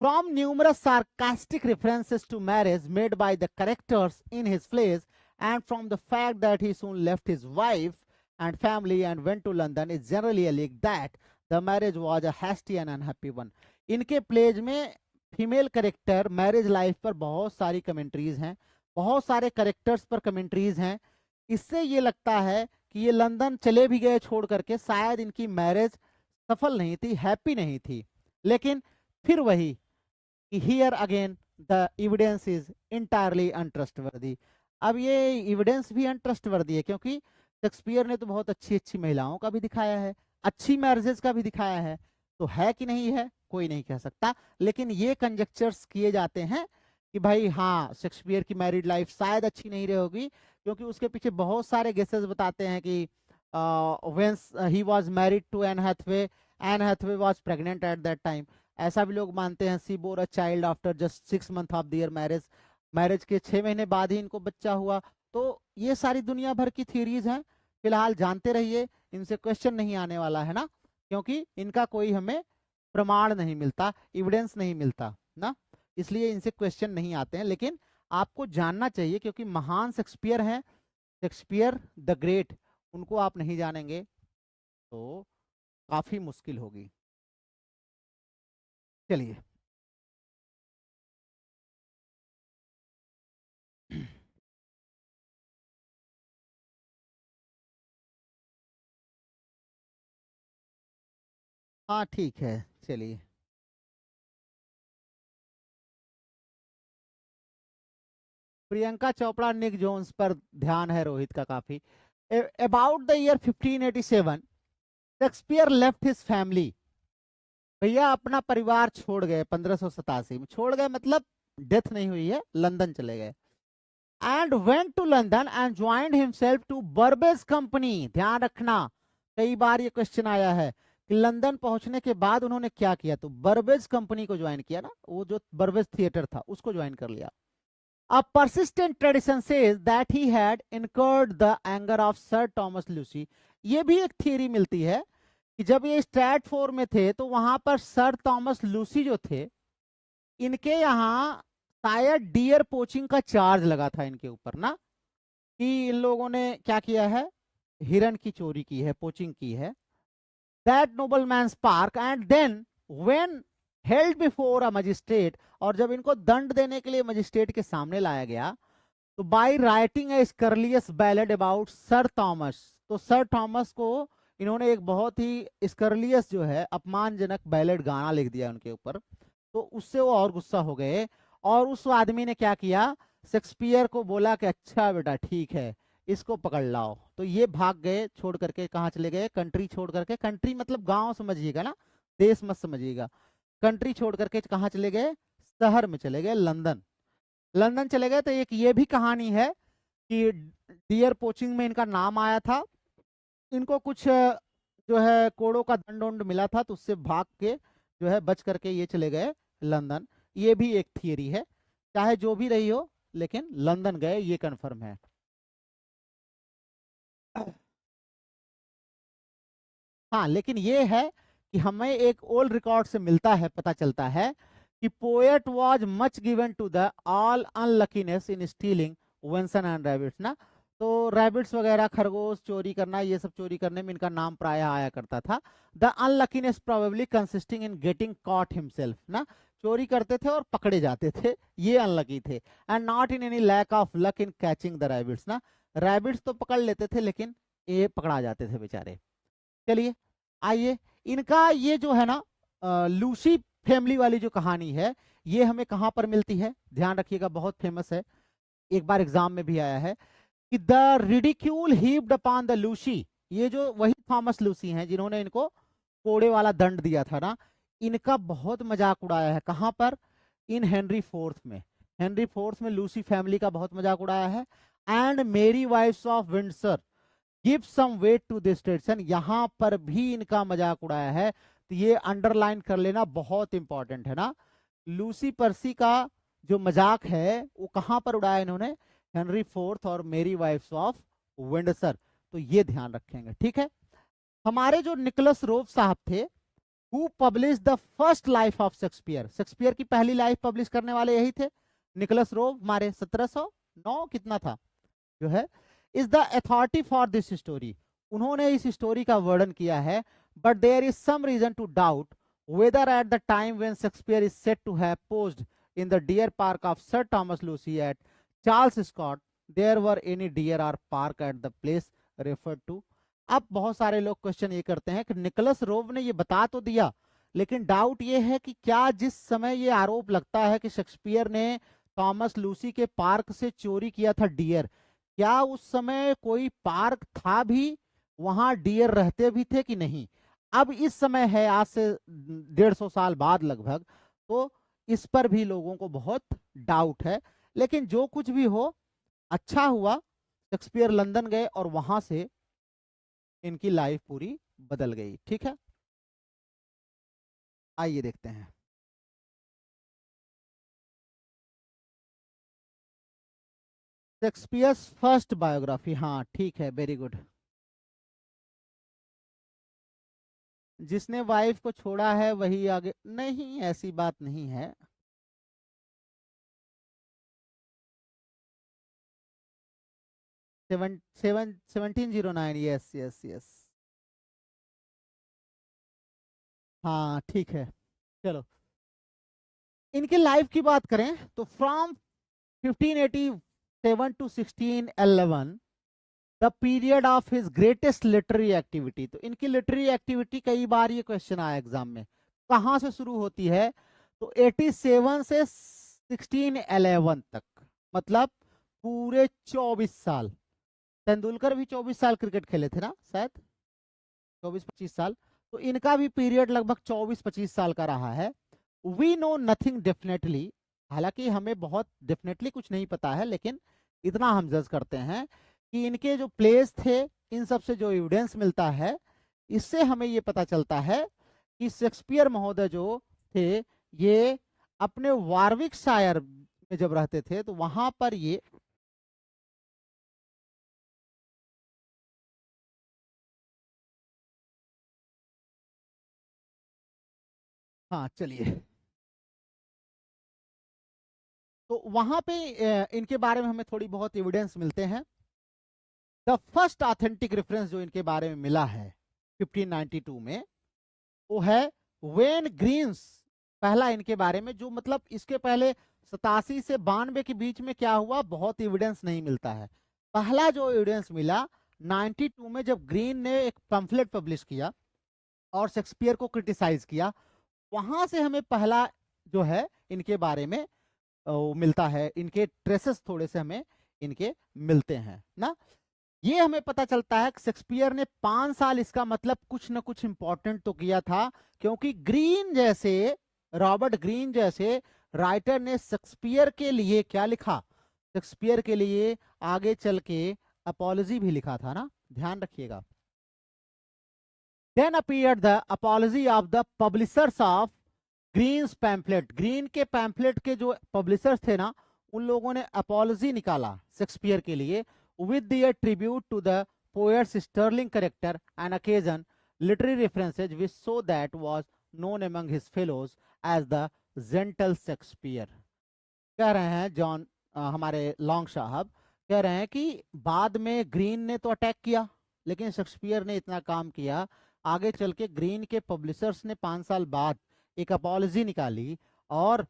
From numerous sarcastic references to marriage made by the characters in his plays, and from the fact that he soon left his wife and family and went to London, is generally alleged that the marriage was a hasty and unhappy one. इनके pledge में female character marriage life पर बहुत सारी commentaries हैं, बहुत सारे characters पर commentaries हैं। इससे ये लगता है कि ये लंदन चले भी गए छोड़ करके, शायद इनकी मैरिज सफल नहीं थी, हैप्पी नहीं थी। लेकिन फिर वही, here again the evidence is entirely untrustworthy. अब ये एविडेंस भी अनट्रस्टवर्दी है, क्योंकि शेक्सपियर ने तो बहुत अच्छी अच्छी महिलाओं का भी दिखाया है, अच्छी मैरिजेस का भी दिखाया है, तो है कि नहीं है कोई नहीं कह सकता। लेकिन ये कंजेक्चर्स किए जाते हैं कि भाई हाँ, शेक्सपियर की मैरिड लाइफ शायद अच्छी नहीं रही होगी, क्योंकि उसके पीछे बहुत सारे गेसेस बताते हैं कि when he was married to Anne Hathaway, Anne Hathaway was pregnant at that time. ऐसा भी लोग मानते हैं, she bore a child after just 6 months of their marriage, marriage के 6 महीने बाद ही इनको बच्चा हुआ। तो ये सारी दुनिया भर की थ्योरीज हैं, फिलहाल जानते रहिए, इनसे क्वेश्चन नहीं आने वाला है ना, क्योंकि इनका कोई हमें प्रमाण नहीं मिलता, एविडेंस नहीं मिलता ना, इसलिए इनसे क्वेश्चन नहीं आते हैं। लेकिन आपको जानना चाहिए, क्योंकि महान शेक्सपियर हैं, शेक्सपियर द ग्रेट, उनको आप नहीं जानेंगे तो काफी मुश्किल होगी। चलिए हाँ ठीक है, चलिए। प्रियंका चोपड़ा, निक जोन्स पर ध्यान है रोहित का काफी। About the year 1587 Shakespeare left his family, भैया अपना परिवार छोड़ गए 1587 में, छोड़ गए मतलब डेथ नहीं हुई है, लंदन चले गए। And went to London and joined himself to Burbage company. ध्यान रखना, कई बार ये क्वेश्चन आया है कि लंदन पहुंचने के बाद उन्होंने क्या किया, तो बर्बेज कंपनी को ज्वाइन किया ना, वो जो बर्बेज थिएटर था उसको ज्वाइन कर लिया। A persistent tradition says that he had incurred the anger of Sir Thomas Lucy। ये भी एक थियरी मिलती है कि जब ये स्ट्रैटफोर्ड में थे तो वहां पर सर थॉमस लूसी जो थे, इनके यहाँ शायद डियर पोचिंग का चार्ज लगा था इनके ऊपर ना, कि इन लोगों ने क्या किया है, हिरन की चोरी की है, पोचिंग की है। That nobleman park and then when held before a magistrate, और जब इनको दंड देने के लिए मजिस्ट्रेट के सामने लाया गया, तो by writing a scurrilous ballad about sir Thomas, तो सर थॉमस को इन्होंने एक बहुत ही स्कर्लियस जो है अपमानजनक बैलेड गाना लिख दिया उनके ऊपर। तो उससे वो और गुस्सा हो गए, और उस आदमी ने क्या किया, शेक्सपियर को बोला कि अच्छा बेटा ठीक है, इसको पकड़ लाओ। तो ये भाग गए, छोड़ करके कहाँ चले गए, कंट्री छोड़ करके, कंट्री मतलब गांव समझिएगा ना, देश मत समझिएगा, कंट्री छोड़ करके कहाँ चले गए, शहर में चले गए, लंदन। लंदन चले गए। तो एक ये भी कहानी है कि डियर पोचिंग में इनका नाम आया था, इनको कुछ जो है कोड़ों का दंड उंड मिला था, तो उससे भाग के जो है बच करके ये चले गए लंदन। ये भी एक थियरी है, चाहे जो भी रही हो, लेकिन लंदन गए ये कंफर्म है। हाँ, लेकिन ये है कि हमें एक ओल्ड रिकॉर्ड से मिलता है, पता चलता है कि poet was much given to the all unluckiness in stealing venison and rabbits ना। तो रैबिट्स वगैरह, खरगोश चोरी करना, ये सब चोरी करने में इनका नाम प्रायः आया करता था। The unluckiness probably consisting in getting caught himself ना, चोरी करते थे और पकड़े जाते थे, ये अनलकी थे। And not in any lack of luck in catching the rabbits ना, रैबिट्स तो पकड़ लेते थे लेकिन ये पकड़ा जाते थे बेचारे। चलिए आइए, इनका ये जो है ना लूसी फैमिली वाली जो कहानी है, ये हमें कहां पर मिलती है, ध्यान रखिएगा, बहुत फेमस है, एक बार एग्जाम में भी आया है कि the ridicule heaped upon the Lucy, ये जो वही थॉमस लूसी हैं जिन्होंने इनको कोड़े वाला दंड दिया था ना, इनका बहुत मजाक उड़ाया है। कहां पर, इन हेनरी फोर्थ में, हेनरी फोर्थ में लूसी फैमिली का बहुत मजाक उड़ाया है। And merry wives of Windsor give some weight to this tradition, यहां पर भी इनका मजाक उड़ाया है। तो ये अंडरलाइन कर लेना, बहुत इंपॉर्टेंट है ना। लूसी पर्सी का जो मजाक है वो कहां पर उड़ाया इन्होंने, हेनरी फोर्थ और मेरी वाइफ्स ऑफ विंडसर, तो ये ध्यान रखेंगे, ठीक है। हमारे जो निकोलस रोव साहब थे, who publish the first life of Shakespeare, Shakespeare की पहली लाइफ पब्लिश करने वाले यही थे, निकोलस रोव, हमारे 1709 कितना था जो है, is the authority for this story, उन्होंने इस स्टोरी का वर्णन किया है। But there is some reason to doubt whether at the time when Shakespeare is said to have posed in the deer park of Sir Thomas Lucy at Charles Scott, there were any deer or park at the place referred to। अब बहुत सारे लोग question ये करते हैं कि Nicholas row ने ये बता तो दिया, लेकिन डाउट ये है कि क्या जिस समय ये आरोप लगता है कि शेक्सपियर ने थॉमस लूसी के पार्क से चोरी किया था डियर, क्या उस समय कोई पार्क था भी, वहां डियर रहते भी थे कि नहीं। अब इस समय है, आज से 150 साल बाद लगभग, तो इस पर भी लोगों को बहुत डाउट है। लेकिन जो कुछ भी हो, अच्छा हुआ शेक्सपियर लंदन गए और वहां से इनकी लाइफ पूरी बदल गई, ठीक है। आइए देखते हैं, शेक्सपियर फर्स्ट बायोग्राफी, हाँ ठीक है, वेरी गुड। जिसने वाइफ को छोड़ा है वही आगे, नहीं ऐसी बात नहीं है। 1709, यस यस यस, हाँ ठीक है। चलो, इनके लाइफ की बात करें तो from 1587 to 1611 the period of his greatest literary activity. तो इनकी लिटरेरी एक्टिविटी, कई बार ये क्वेश्चन आया एग्जाम में, कहां से शुरू होती है, तो 87 से 1611 तक, मतलब पूरे 24 साल। तेंदुलकर भी 24 साल क्रिकेट खेले थे ना शायद, 24-25 साल, तो इनका भी पीरियड लगभग 24-25 साल का रहा है। वी नो नथिंग डेफिनेटली, हालांकि हमें बहुत डेफिनेटली कुछ नहीं पता है, लेकिन इतना हम जज करते हैं कि इनके जो प्लेस थे, इन सब से जो एविडेंस मिलता है, इससे हमें ये पता चलता है कि शेक्सपियर महोदय जो थे, ये अपने वारविकशायर में जब रहते थे तो वहां पर ये हाँ चलिए, तो वहां पे इनके बारे में हमें थोड़ी बहुत एविडेंस मिलते हैं। द फर्स्ट ऑथेंटिक रेफरेंस जो इनके बारे में मिला है 1592 में, वो है वेन ग्रीन्स। पहला इनके बारे में जो, मतलब इसके पहले 87 से 92 के बीच में क्या हुआ, बहुत एविडेंस नहीं मिलता है। पहला जो एविडेंस मिला 92 में, जब ग्रीन ने एक पम्फलेट पब्लिश किया और शेक्सपियर को क्रिटिसाइज किया, वहां से हमें पहला जो है इनके बारे में मिलता है। इनके ट्रेसेस थोड़े से हमें इनके मिलते हैं ना। ये हमें पता चलता है कि शेक्सपियर ने 5 साल, इसका मतलब कुछ ना कुछ इंपॉर्टेंट तो किया था, क्योंकि ग्रीन जैसे, रॉबर्ट ग्रीन जैसे राइटर ने शेक्सपियर के लिए क्या लिखा, शेक्सपियर के लिए आगे चल के अपॉलजी भी लिखा था ना, ध्यान रखिएगा। Then appeared the apology of the publishers of Greene's pamphlet. Greene के पैम्फलेट के जो पब्लिशर्स थे ना, उन लोगों ने अपॉलजी निकाला शेक्सपियर के लिए, with their tribute to the poet's sterling character and occasion, literary references which so that was known among his fellows as the gentle Shakespeare। कह रहे हैं जॉन, हमारे लॉन्ग साहब कह रहे हैं कि बाद में ग्रीन ने तो अटैक किया, लेकिन शेक्सपियर ने इतना काम किया, आगे चल के ग्रीन के पब्लिशर्स ने 5 साल बाद एक अपॉलजी निकाली और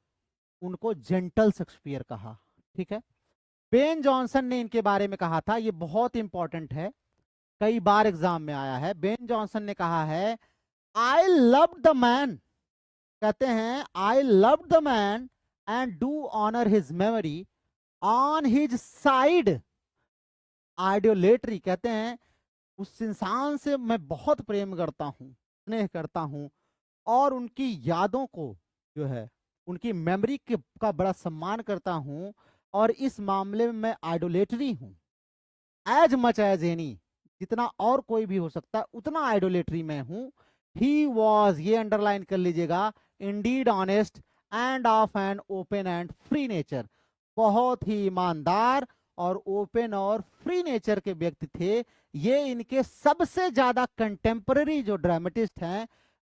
उनको जेंटल शेक्सपियर कहा। ठीक है, बेन जॉनसन ने इनके बारे में कहा था, ये बहुत इंपॉर्टेंट है, कई बार एग्जाम में आया है। बेन जॉनसन ने कहा है, आई लव द मैन, कहते हैं I love the man and do honour his memory on his side idolatry. कहते हैं उस इंसान से मैं बहुत प्रेम करता हूं, स्नेह करता हूं, और उनकी यादों को जो है, उनकी मेमोरी का बड़ा सम्मान करता हूं, और इस मामले में मैं आइडोलेटरी हूं, एज मच एज एनी, जितना और कोई भी हो सकता है उतना आइडोलेटरी मैं हूं। ही वॉज, ये अंडरलाइन कर लीजिएगा, Indeed honest end of an open and free nature. बहुत ही ईमानदार और ओपन और फ्री नेचर के व्यक्ति थे। ये इनके सबसे ज्यादा कंटेम्पररी जो ड्रामेटिस्ट हैं,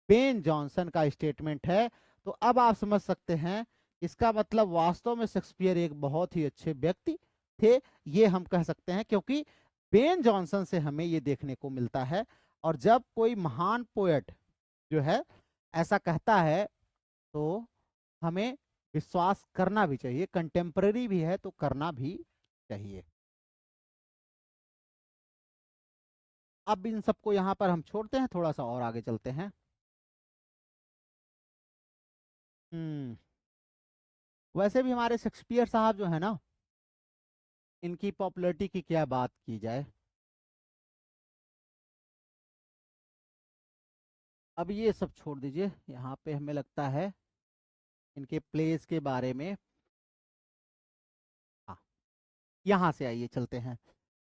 बेन जॉनसन का स्टेटमेंट है। तो अब आप समझ सकते हैं, इसका मतलब वास्तव में शेक्सपियर एक बहुत ही अच्छे व्यक्ति थे, ये हम कह सकते हैं, क्योंकि बेन जॉनसन से हमें ये देखने को मिलता है। और जब कोई महान पोएट जो है ऐसा कहता है, तो हमें विश्वास करना भी चाहिए, कंटेम्पररी भी है तो करना भी चाहिए। अब इन सबको यहां पर हम छोड़ते हैं, थोड़ा सा और आगे चलते हैं। वैसे भी हमारे शेक्सपियर साहब जो है ना, इनकी पॉपुलैरिटी की क्या बात की जाए। अब ये सब छोड़ दीजिए, यहाँ पे हमें लगता है इनके प्लेस के बारे में, हाँ यहाँ से आइए चलते हैं।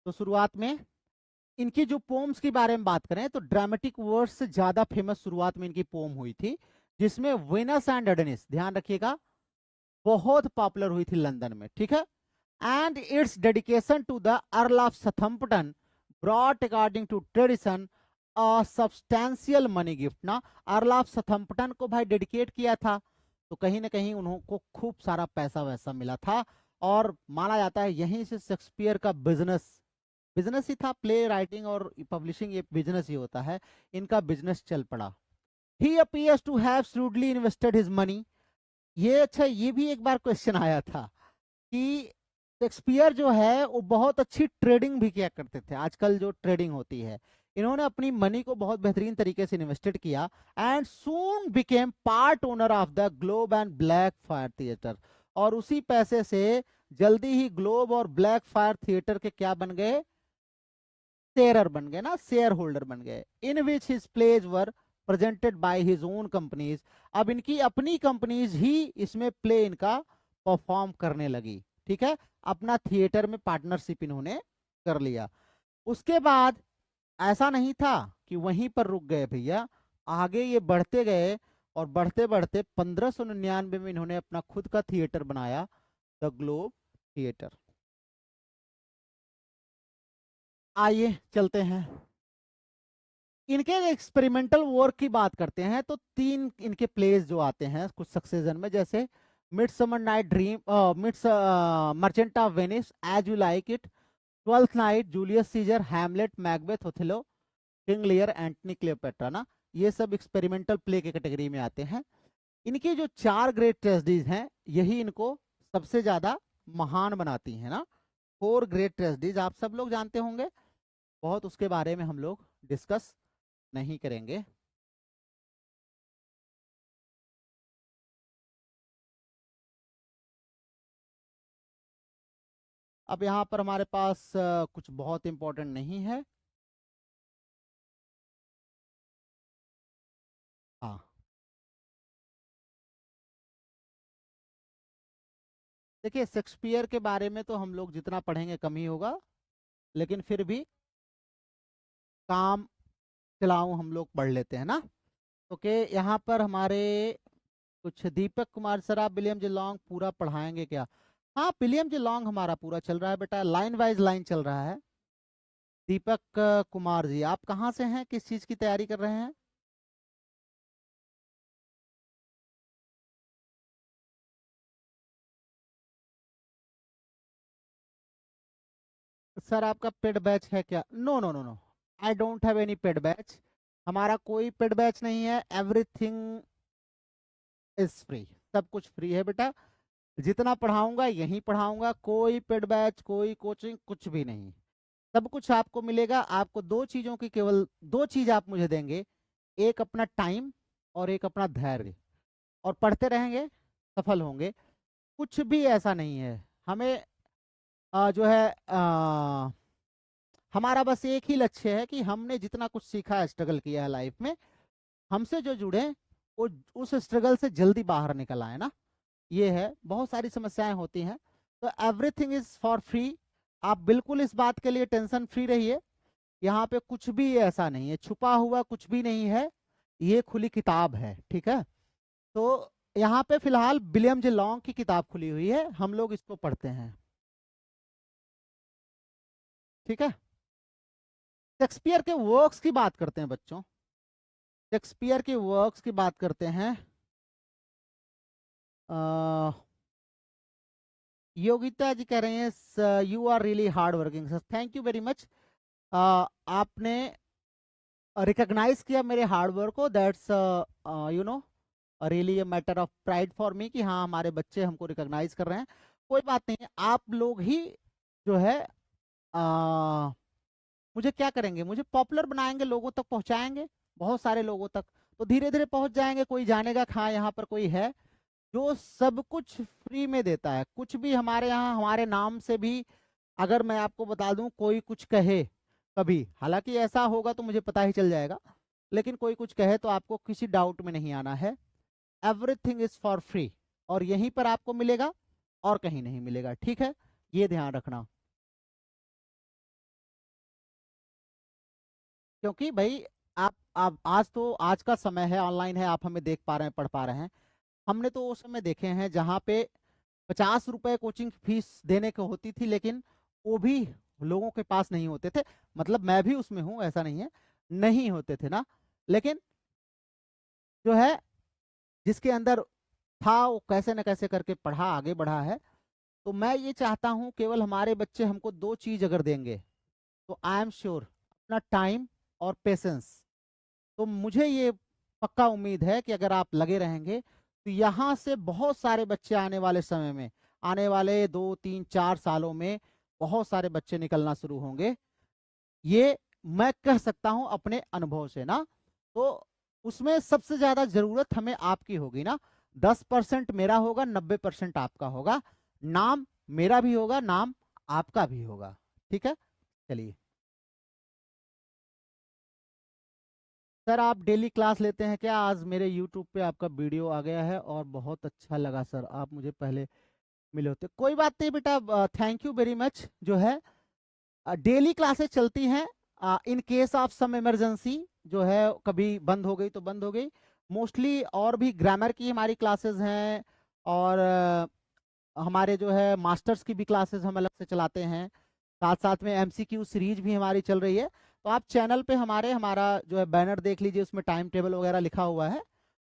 तो शुरुआत में इनकी जो पोम्स के बारे में बात करें, तो ड्रामेटिक वर्ड्स से ज्यादा फेमस शुरुआत में इनकी पोम हुई थी, जिसमें वेनस एंड एडोनिस, ध्यान रखिएगा, बहुत पॉपुलर हुई थी लंदन में। ठीक है, and its dedication to the Earl of Southampton brought according to tradition a substantial money gift ना। अर्ल ऑफ सथम्पटन को भाई डेडिकेट किया था, तो कहीं ना कहीं उनको खूब सारा पैसा वैसा मिला था, और माना जाता है यहीं से शेक्सपियर का बिजनेस, बिजनेस ही था, प्ले राइटिंग और पब्लिशिंग ये बिजनेस ही होता है, इनका बिजनेस चल पड़ा। He appears to have shrewdly invested his money. ये अच्छा, ये भी एक बार क्वेश्चन आया था कि शेक्सपियर जो है वो बहुत अच्छी ट्रेडिंग भी किया करते थे, आजकल जो ट्रेडिंग होती है, इन्होंने अपनी मनी को बहुत बेहतरीन तरीके से इन्वेस्टेड किया, and soon became part owner of the globe and black fire theatre. और उसी पैसे से जल्दी ही ग्लोब और ब्लैक फायर थिएटर के क्या बन गए, शेयर बन गए ना, शेयर होल्डर बन गए, in which his plays were presented by his own companies. अब इनकी अपनी कंपनीज ही इसमें प्ले इनका परफॉर्म करने लगी। ठीक है, अपना थिएटर में पार्टनरशिप इन्होंने कर लिया। उसके बाद ऐसा नहीं था कि वहीं पर रुक गए भैया, आगे ये बढ़ते गए, और बढ़ते बढ़ते 1599 में इन्होंने अपना खुद का थिएटर बनाया, द ग्लोब थिएटर। आइए चलते हैं। इनके एक्सपेरिमेंटल वर्क की बात करते हैं तो 3 इनके प्लेज जो आते हैं कुछ सक्सेशन में, जैसे midsummer night dream, merchant of Venice, as you like it, twelfth night, Julius Caesar, Hamlet, Macbeth, Othello, King Lear, Antony Cleopatra ना, ये सब एक्सपेरिमेंटल प्ले के कैटेगरी में आते हैं। इनकी जो 4 ग्रेट ट्रेजेडीज हैं यही इनको सबसे ज्यादा महान बनाती हैं ना। 4 ग्रेट ट्रेजेडीज आप सब लोग जानते होंगे, बहुत उसके बारे में हम लोग डिस्कस नहीं करेंगे। अब यहाँ पर हमारे पास कुछ बहुत इंपॉर्टेंट नहीं है। हाँ, देखिए शेक्सपियर के बारे में तो हम लोग जितना पढ़ेंगे कम ही होगा, लेकिन फिर भी काम चलाऊं हम लोग पढ़ लेते हैं ना। ओके, यहाँ पर हमारे कुछ दीपक कुमार सर, आप विलियम जे लॉन्ग पूरा पढ़ाएंगे क्या? हाँ, विलियम जे लॉन्ग हमारा पूरा चल रहा है बेटा, लाइन वाइज लाइन चल रहा है। दीपक कुमार जी, आप कहाँ से हैं, किस चीज की तैयारी कर रहे हैं? सर आपका पेड बैच है क्या? No no no no, I don't have any paid batch. हमारा कोई पेड बैच नहीं है, एवरीथिंग इज फ्री, सब कुछ फ्री है बेटा। जितना पढ़ाऊंगा यहीं पढ़ाऊंगा, कोई पेड बैच, कोई कोचिंग, कुछ भी नहीं। सब कुछ आपको मिलेगा। आपको 2 चीजों की, केवल 2 चीज आप मुझे देंगे, एक अपना टाइम और एक अपना धैर्य, और पढ़ते रहेंगे सफल होंगे। कुछ भी ऐसा नहीं है हमें, जो है हमारा बस एक ही लक्ष्य है कि हमने जितना कुछ सीखा है, स्ट्रगल किया है लाइफ में, हमसे जो जुड़े वो उस स्ट्रगल से जल्दी बाहर निकल आए ना। ये है, बहुत सारी समस्याएं होती हैं, तो एवरीथिंग इज फॉर फ्री। आप बिल्कुल इस बात के लिए टेंशन फ्री रहिए, यहाँ पे कुछ भी ऐसा नहीं है, छुपा हुआ कुछ भी नहीं है, ये खुली किताब है, ठीक है। तो यहाँ पे फिलहाल विलियम जे लॉन्ग की किताब खुली हुई है, हम लोग इसको पढ़ते हैं, ठीक है। शेक्सपियर के वर्क्स की बात करते हैं बच्चों, शेक्सपियर के वर्क्स की बात करते हैं। योगिता जी कह रहे हैं you are really hard working sir, thank you very much. आपने रिकॉग्नाइज किया मेरे हार्ड वर्क को, that's you know really a matter of pride for me कि हाँ हमारे बच्चे हमको रिकॉग्नाइज कर रहे हैं। कोई बात नहीं है, आप लोग ही जो है मुझे क्या करेंगे, मुझे पॉपुलर बनाएंगे, लोगों तक पहुंचाएंगे, बहुत सारे लोगों तक, तो धीरे धीरे पहुंच जाएंगे। कोई जानेगा कि हाँ यहाँ पर कोई है जो सब कुछ फ्री में देता है। कुछ भी हमारे यहाँ, हमारे नाम से भी अगर मैं आपको बता दूं, कोई कुछ कहे कभी, हालांकि ऐसा होगा तो मुझे पता ही चल जाएगा, लेकिन कोई कुछ कहे तो आपको किसी डाउट में नहीं आना है। एवरीथिंग इज फॉर फ्री, और यहीं पर आपको मिलेगा और कहीं नहीं मिलेगा, ठीक है, ये ध्यान रखना। क्योंकि भाई आप आज तो, आज का समय है, ऑनलाइन है, आप हमें देख पा रहे हैं, पढ़ पा रहे हैं। हमने तो वो समय देखे हैं जहाँ पे 50 रुपए कोचिंग फीस देने की होती थी, लेकिन वो भी लोगों के पास नहीं होते थे। मतलब मैं भी उसमें हूँ, ऐसा नहीं है, नहीं होते थे ना, लेकिन जो है जिसके अंदर था वो कैसे न कैसे करके पढ़ा, आगे बढ़ा है। तो मैं ये चाहता हूँ केवल हमारे बच्चे हमको 2 चीज अगर देंगे, तो आई एम श्योर, अपना टाइम और पेशेंस। तो मुझे ये पक्का उम्मीद है कि अगर आप लगे रहेंगे तो यहाँ से बहुत सारे बच्चे आने वाले समय में, आने वाले 2 3 4 सालों में बहुत सारे बच्चे निकलना शुरू होंगे। ये मैं कह सकता हूं अपने अनुभव से ना। तो उसमें सबसे ज्यादा जरूरत हमें आपकी होगी ना। 10% मेरा होगा, 90% आपका होगा। नाम मेरा भी होगा, नाम आपका भी होगा, ठीक है। चलिए सर, आप डेली क्लास लेते हैं क्या? आज मेरे यूट्यूब पे आपका वीडियो आ गया है और बहुत अच्छा लगा सर, आप मुझे पहले मिले होते। कोई बात नहीं बेटा, थैंक यू वेरी मच। जो है डेली क्लासेस चलती हैं, in case of some emergency जो है कभी बंद हो गई तो बंद हो गई। मोस्टली और भी ग्रामर की हमारी क्लासेस हैं, और हमारे जो है मास्टर्स की भी क्लासेस हम अलग से चलाते हैं, साथ साथ में एमसीक्यू सीरीज भी हमारी चल रही है। तो आप चैनल पे हमारा जो है बैनर देख लीजिए, उसमें टाइम टेबल वगैरह लिखा हुआ है,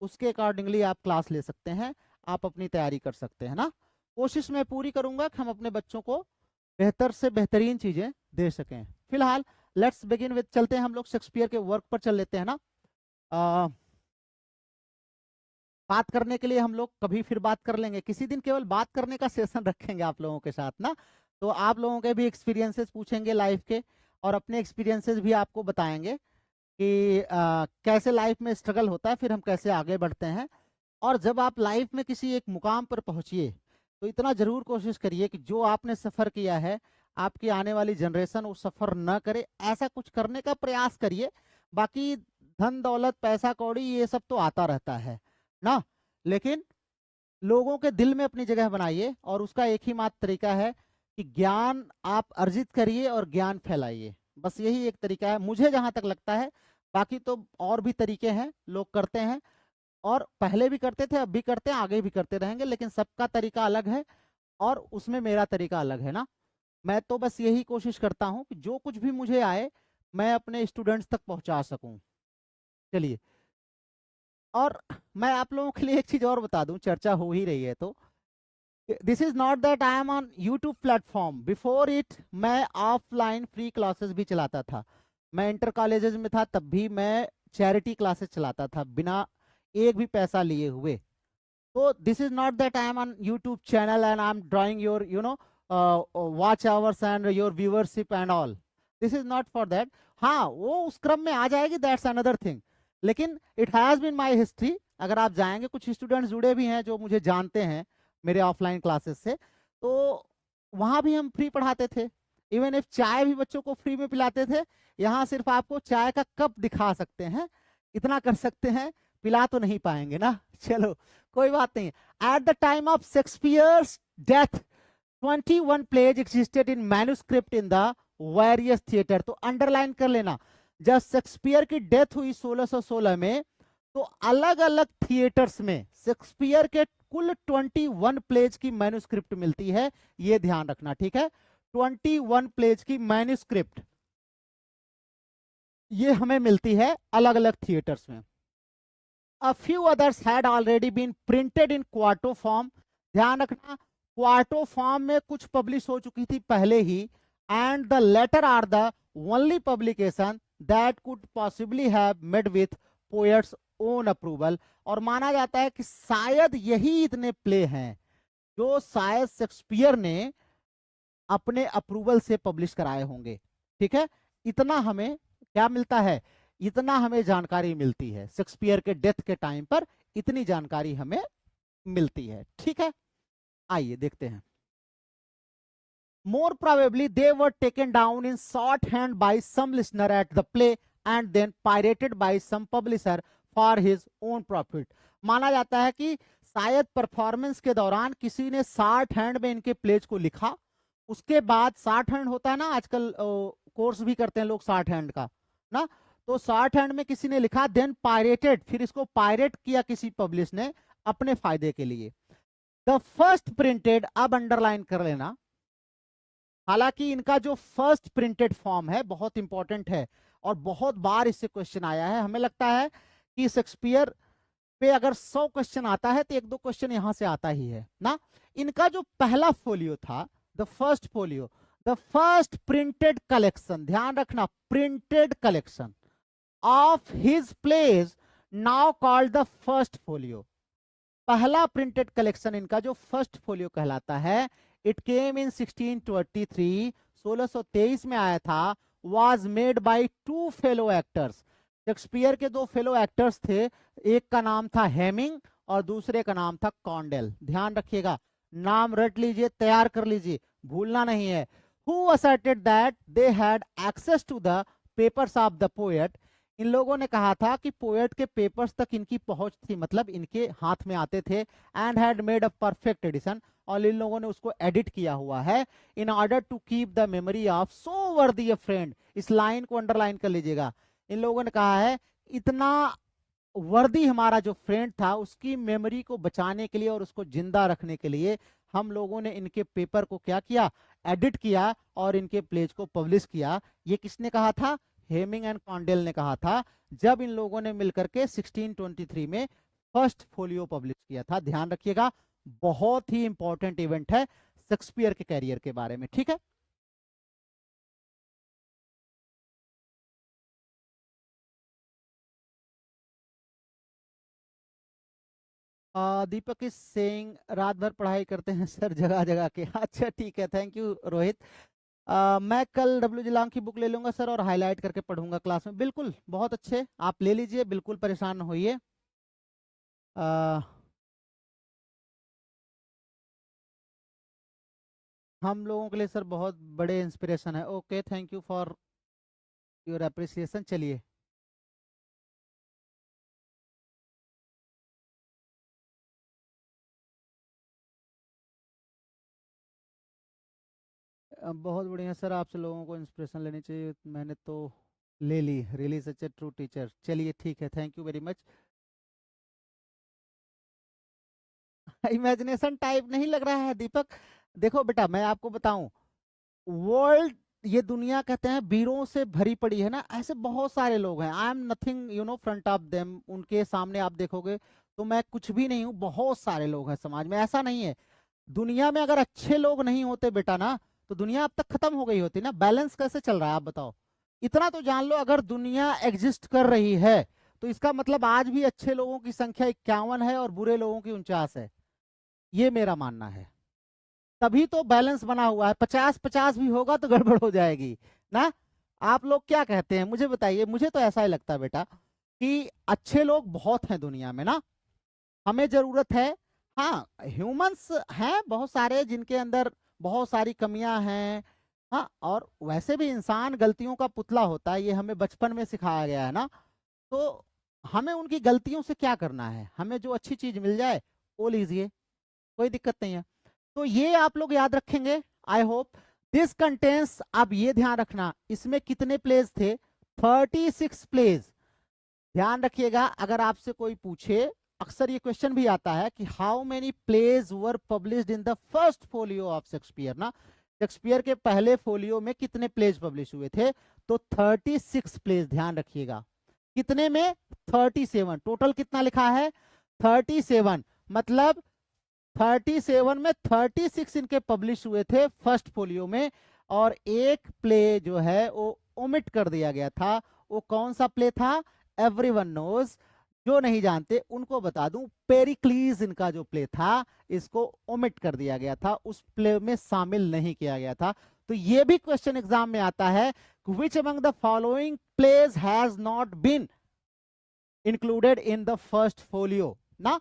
उसके अकॉर्डिंगली आप क्लास ले सकते हैं, आप अपनी तैयारी कर सकते हैं ना। कोशिश मैं पूरी करूंगा कि हम अपने बच्चों को बेहतर से बेहतरीन चीजें दे सकें। फिलहाल लेट्स बिगिन विद, चलते हैं हम लोग शेक्सपियर के वर्क पर चल लेते हैं ना। बात करने के लिए हम लोग कभी फिर बात कर लेंगे, किसी दिन केवल बात करने का सेशन रखेंगे आप लोगों के साथ ना, तो आप लोगों के भी एक्सपीरियंसेस पूछेंगे लाइफ के, और अपने एक्सपीरियंसेस भी आपको बताएंगे कि कैसे लाइफ में स्ट्रगल होता है, फिर हम कैसे आगे बढ़ते हैं। और जब आप लाइफ में किसी एक मुकाम पर पहुंचिए तो इतना जरूर कोशिश करिए कि जो आपने सफर किया है, आपकी आने वाली जनरेशन वो सफर न करे, ऐसा कुछ करने का प्रयास करिए। बाकी धन दौलत पैसा कौड़ी ये सब तो आता रहता है ना, लेकिन लोगों के दिल में अपनी जगह बनाइए, और उसका एक ही मात्र तरीका है कि ज्ञान आप अर्जित करिए और ज्ञान फैलाइए। बस यही एक तरीका है मुझे जहां तक लगता है, बाकी तो और भी तरीके हैं, लोग करते हैं, और पहले भी करते थे, अब भी करते हैं, आगे भी करते रहेंगे, लेकिन सबका तरीका अलग है, और उसमें मेरा तरीका अलग है ना। मैं तो बस यही कोशिश करता हूं कि जो कुछ भी मुझे आए मैं अपने स्टूडेंट्स तक पहुंचा सकूं। चलिए, और मैं आप लोगों के लिए एक चीज और बता दूं, चर्चा हो ही रही है तो, this is not that I am on YouTube platform, before it मैं ऑफलाइन फ्री क्लासेस भी चलाता था। मैं इंटर कॉलेजेस में था तब भी मैं चैरिटी क्लासेस चलाता था बिना एक भी पैसा लिए हुए। तो this is not that I am on YouTube channel and I am drawing your watch hours and your viewership and all, this is not for that. हाँ, वो उस क्रम में आ जाएगी, दैट्स अनदर थिंग, लेकिन it has been my history. अगर आप जाएंगे, कुछ स्टूडेंट्स जुड़े भी हैं जो मुझे जानते हैं मेरे ऑफलाइन क्लासेस से, तो वहां भी हम फ्री पढ़ाते थे। इवन इफ चाय भी बच्चों को फ्री में पिलाते थे। यहाँ सिर्फ आपको चाय का कप दिखा सकते हैं, इतना कर सकते हैं, पिला तो नहीं पाएंगे ना। चलो कोई बात नहीं। At the time of Shakespeare's death 21 plays existed in manuscript in the various theater। तो अंडरलाइन कर लेना, जब शेक्सपियर की डेथ हुई 1616 में, तो अलग अलग थिएटर्स में शेक्सपियर के कुल 21 प्लेज की मैन्युस्क्रिप्ट मिलती है, ये ध्यान रखना, ठीक है। 21 प्लेज की मैन्युस्क्रिप्ट ये हमें मिलती है अलग अलग थिएटर्स में। A few others had already been printed in quarto form। ध्यान रखना, क्वार्टो फॉर्म में कुछ पब्लिश हो चुकी थी पहले ही, and the latter are the only publication that could possibly have made with poet's own approval. और माना जाता है कि शायद यही इतने प्ले हैं जो शायद शेक्सपियर ने अपने अप्रूवल से पब्लिश कराए होंगे, ठीक है। इतना हमें क्या मिलता है, इतना हमें जानकारी मिलती है शेक्सपियर के डेथ के टाइम पर, इतनी जानकारी हमें मिलती है, ठीक है। आइए देखते हैं। More probably they were taken down in shorthand by some listener at the play and then pirated by some publisher for his own profit। माना जाता है कि शायद परफॉर्मेंस के दौरान किसी ने शॉर्ट हैंड में इनके प्लेज को लिखा, उसके बाद शॉर्ट हैंड होता है ना, आजकल कोर्स भी करते हैं लोग शॉर्ट हैंड का ना, तो शॉर्ट हैंड में किसी ने लिखा, देन पायरेटेड, फिर इसको पायरेट किया किसी पब्लिश ने अपने फायदे के लिए। द फर्स्ट प्रिंटेड, अब अंडरलाइन कर लेना, हालांकि इनका जो फर्स्ट प्रिंटेड फॉर्म है बहुत इंपॉर्टेंट है, और बहुत बार इससे क्वेश्चन आया है। हमें लगता है कि शेक्सपियर पे अगर 100 क्वेश्चन आता है तो 1-2 क्वेश्चन यहां से आता ही है ना। इनका जो पहला फोलियो था, the first folio, the first printed collection, ध्यान रखना, printed collection of his plays now called the first folio. पहला प्रिंटेड कलेक्शन इनका जो फर्स्ट फोलियो कहलाता है, इट केम इन 1623, 1623 में आया था, was made by 2 fellow actors. Shakespeare के 2 फेलो एक्टर्स थे, एक का नाम था हेमिंग और दूसरे का नाम था कॉन्डेल। ध्यान रखिएगा, नाम रट लीजिए, तैयार कर लीजिए, भूलना नहीं है। Who asserted that they had access to the papers of the poet. इन लोगों ने कहा था कि पोएट के पेपर्स तक इनकी पहुंच थी, मतलब इनके हाथ में आते थे, and had made a perfect edition, और इन लोगों ने उसको एडिट किया हुआ है, in order to keep the memory of so worthy a friend. इस लाइन को अंडरलाइन कर लीजिएगा, इन लोगों ने कहा है इतना वर्दी हमारा जो फ्रेंड था उसकी मेमोरी को बचाने के लिए और उसको जिंदा रखने के लिए हम लोगों ने इनके पेपर को क्या किया, एडिट किया और इनके प्लेज को पब्लिश किया। ये किसने कहा था? हेमिंग एंड कॉन्डेल ने कहा था, जब इन लोगों ने मिलकर के 1623 में फर्स्ट फोलियो पब्लिश किया था। ध्यान रखिएगा, बहुत ही इंपॉर्टेंट इवेंट है शेक्सपियर के कैरियर के बारे में, ठीक है। दीपक इज सेइंग रात भर पढ़ाई करते हैं सर जगह जगह के। अच्छा ठीक है, थैंक यू रोहित। मैं कल डब्ल्यू जिलांग की बुक ले लूंगा सर और हाईलाइट करके पढ़ूंगा क्लास में। बिल्कुल, बहुत अच्छे, आप ले लीजिए, बिल्कुल परेशान न होइए। हम लोगों के लिए सर बहुत बड़े इंस्पिरेशन है। Okay, thank you for your appreciation. चलिए, बहुत बढ़िया सर, आपसे लोगों को इंस्पिरेशन लेनी चाहिए, मैंने तो ले ली। रियली सच ए ट्रू टीचर। चलिए ठीक है, thank you very much. Imagination type नहीं लग रहा है दीपक। देखो बेटा, मैं आपको बताऊं, वर्ल्ड, ये दुनिया कहते हैं वीरों से भरी पड़ी है ना, ऐसे बहुत सारे लोग हैं। I am nothing you know front of them, उनके सामने आप देखोगे तो मैं कुछ भी नहीं हूँ। बहुत सारे लोग हैं समाज में, ऐसा नहीं है। दुनिया में अगर अच्छे लोग नहीं होते बेटा ना, तो दुनिया अब तक खत्म हो गई होती ना। बैलेंस कैसे चल रहा है आप बताओ। इतना तो जान लो, अगर दुनिया एग्जिस्ट कर रही है तो इसका मतलब आज भी अच्छे लोगों की संख्या 51 है और बुरे लोगों की 49 है। ये मेरा मानना है। तभी तो बैलेंस बना हुआ है। 50-50 भी होगा तो गड़बड़ हो जाएगी ना। आप लोग क्या कहते हैं मुझे बताइए। मुझे तो ऐसा ही लगता है बेटा कि अच्छे लोग बहुत हैं दुनिया में ना, हमें जरूरत है। हाँ, ह्यूमंस हैं बहुत सारे जिनके अंदर बहुत सारी कमियां हैं। हाँ, और वैसे भी इंसान गलतियों का पुतला होता है, ये हमें बचपन में सिखाया गया है ना। तो हमें उनकी गलतियों से क्या करना है, हमें जो अच्छी चीज मिल जाए वो लीजिए, कोई दिक्कत नहीं है। तो ये आप लोग याद रखेंगे, आई होप। दिस कंटेंस, आप ये ध्यान रखना, इसमें कितने प्लेज थे? 36 प्लेज। ध्यान रखिएगा, अगर आपसे कोई पूछे, अक्सर ये क्वेश्चन भी आता है कि how many plays were published in the first folio of Shakespeare ना। शेक्सपियर के पहले फोलियो में कितने प्लेज पब्लिश हुए थे? तो 36 प्लेज। ध्यान रखिएगा, कितने में? 37। टोटल कितना लिखा है? 37। मतलब 37 में 36 इनके पब्लिश हुए थे फर्स्ट फोलियो में, और एक प्ले जो है वो ओमिट कर दिया गया था। वो कौन सा प्ले था? Everyone knows. जो नहीं जानते उनको बता दूं, पेरिक्लीज इनका जो प्ले था, इसको ओमिट कर दिया गया था, उस प्ले में शामिल नहीं किया गया था। तो ये भी क्वेश्चन एग्जाम में आता है, which among the following plays has not been included in the first folio ना।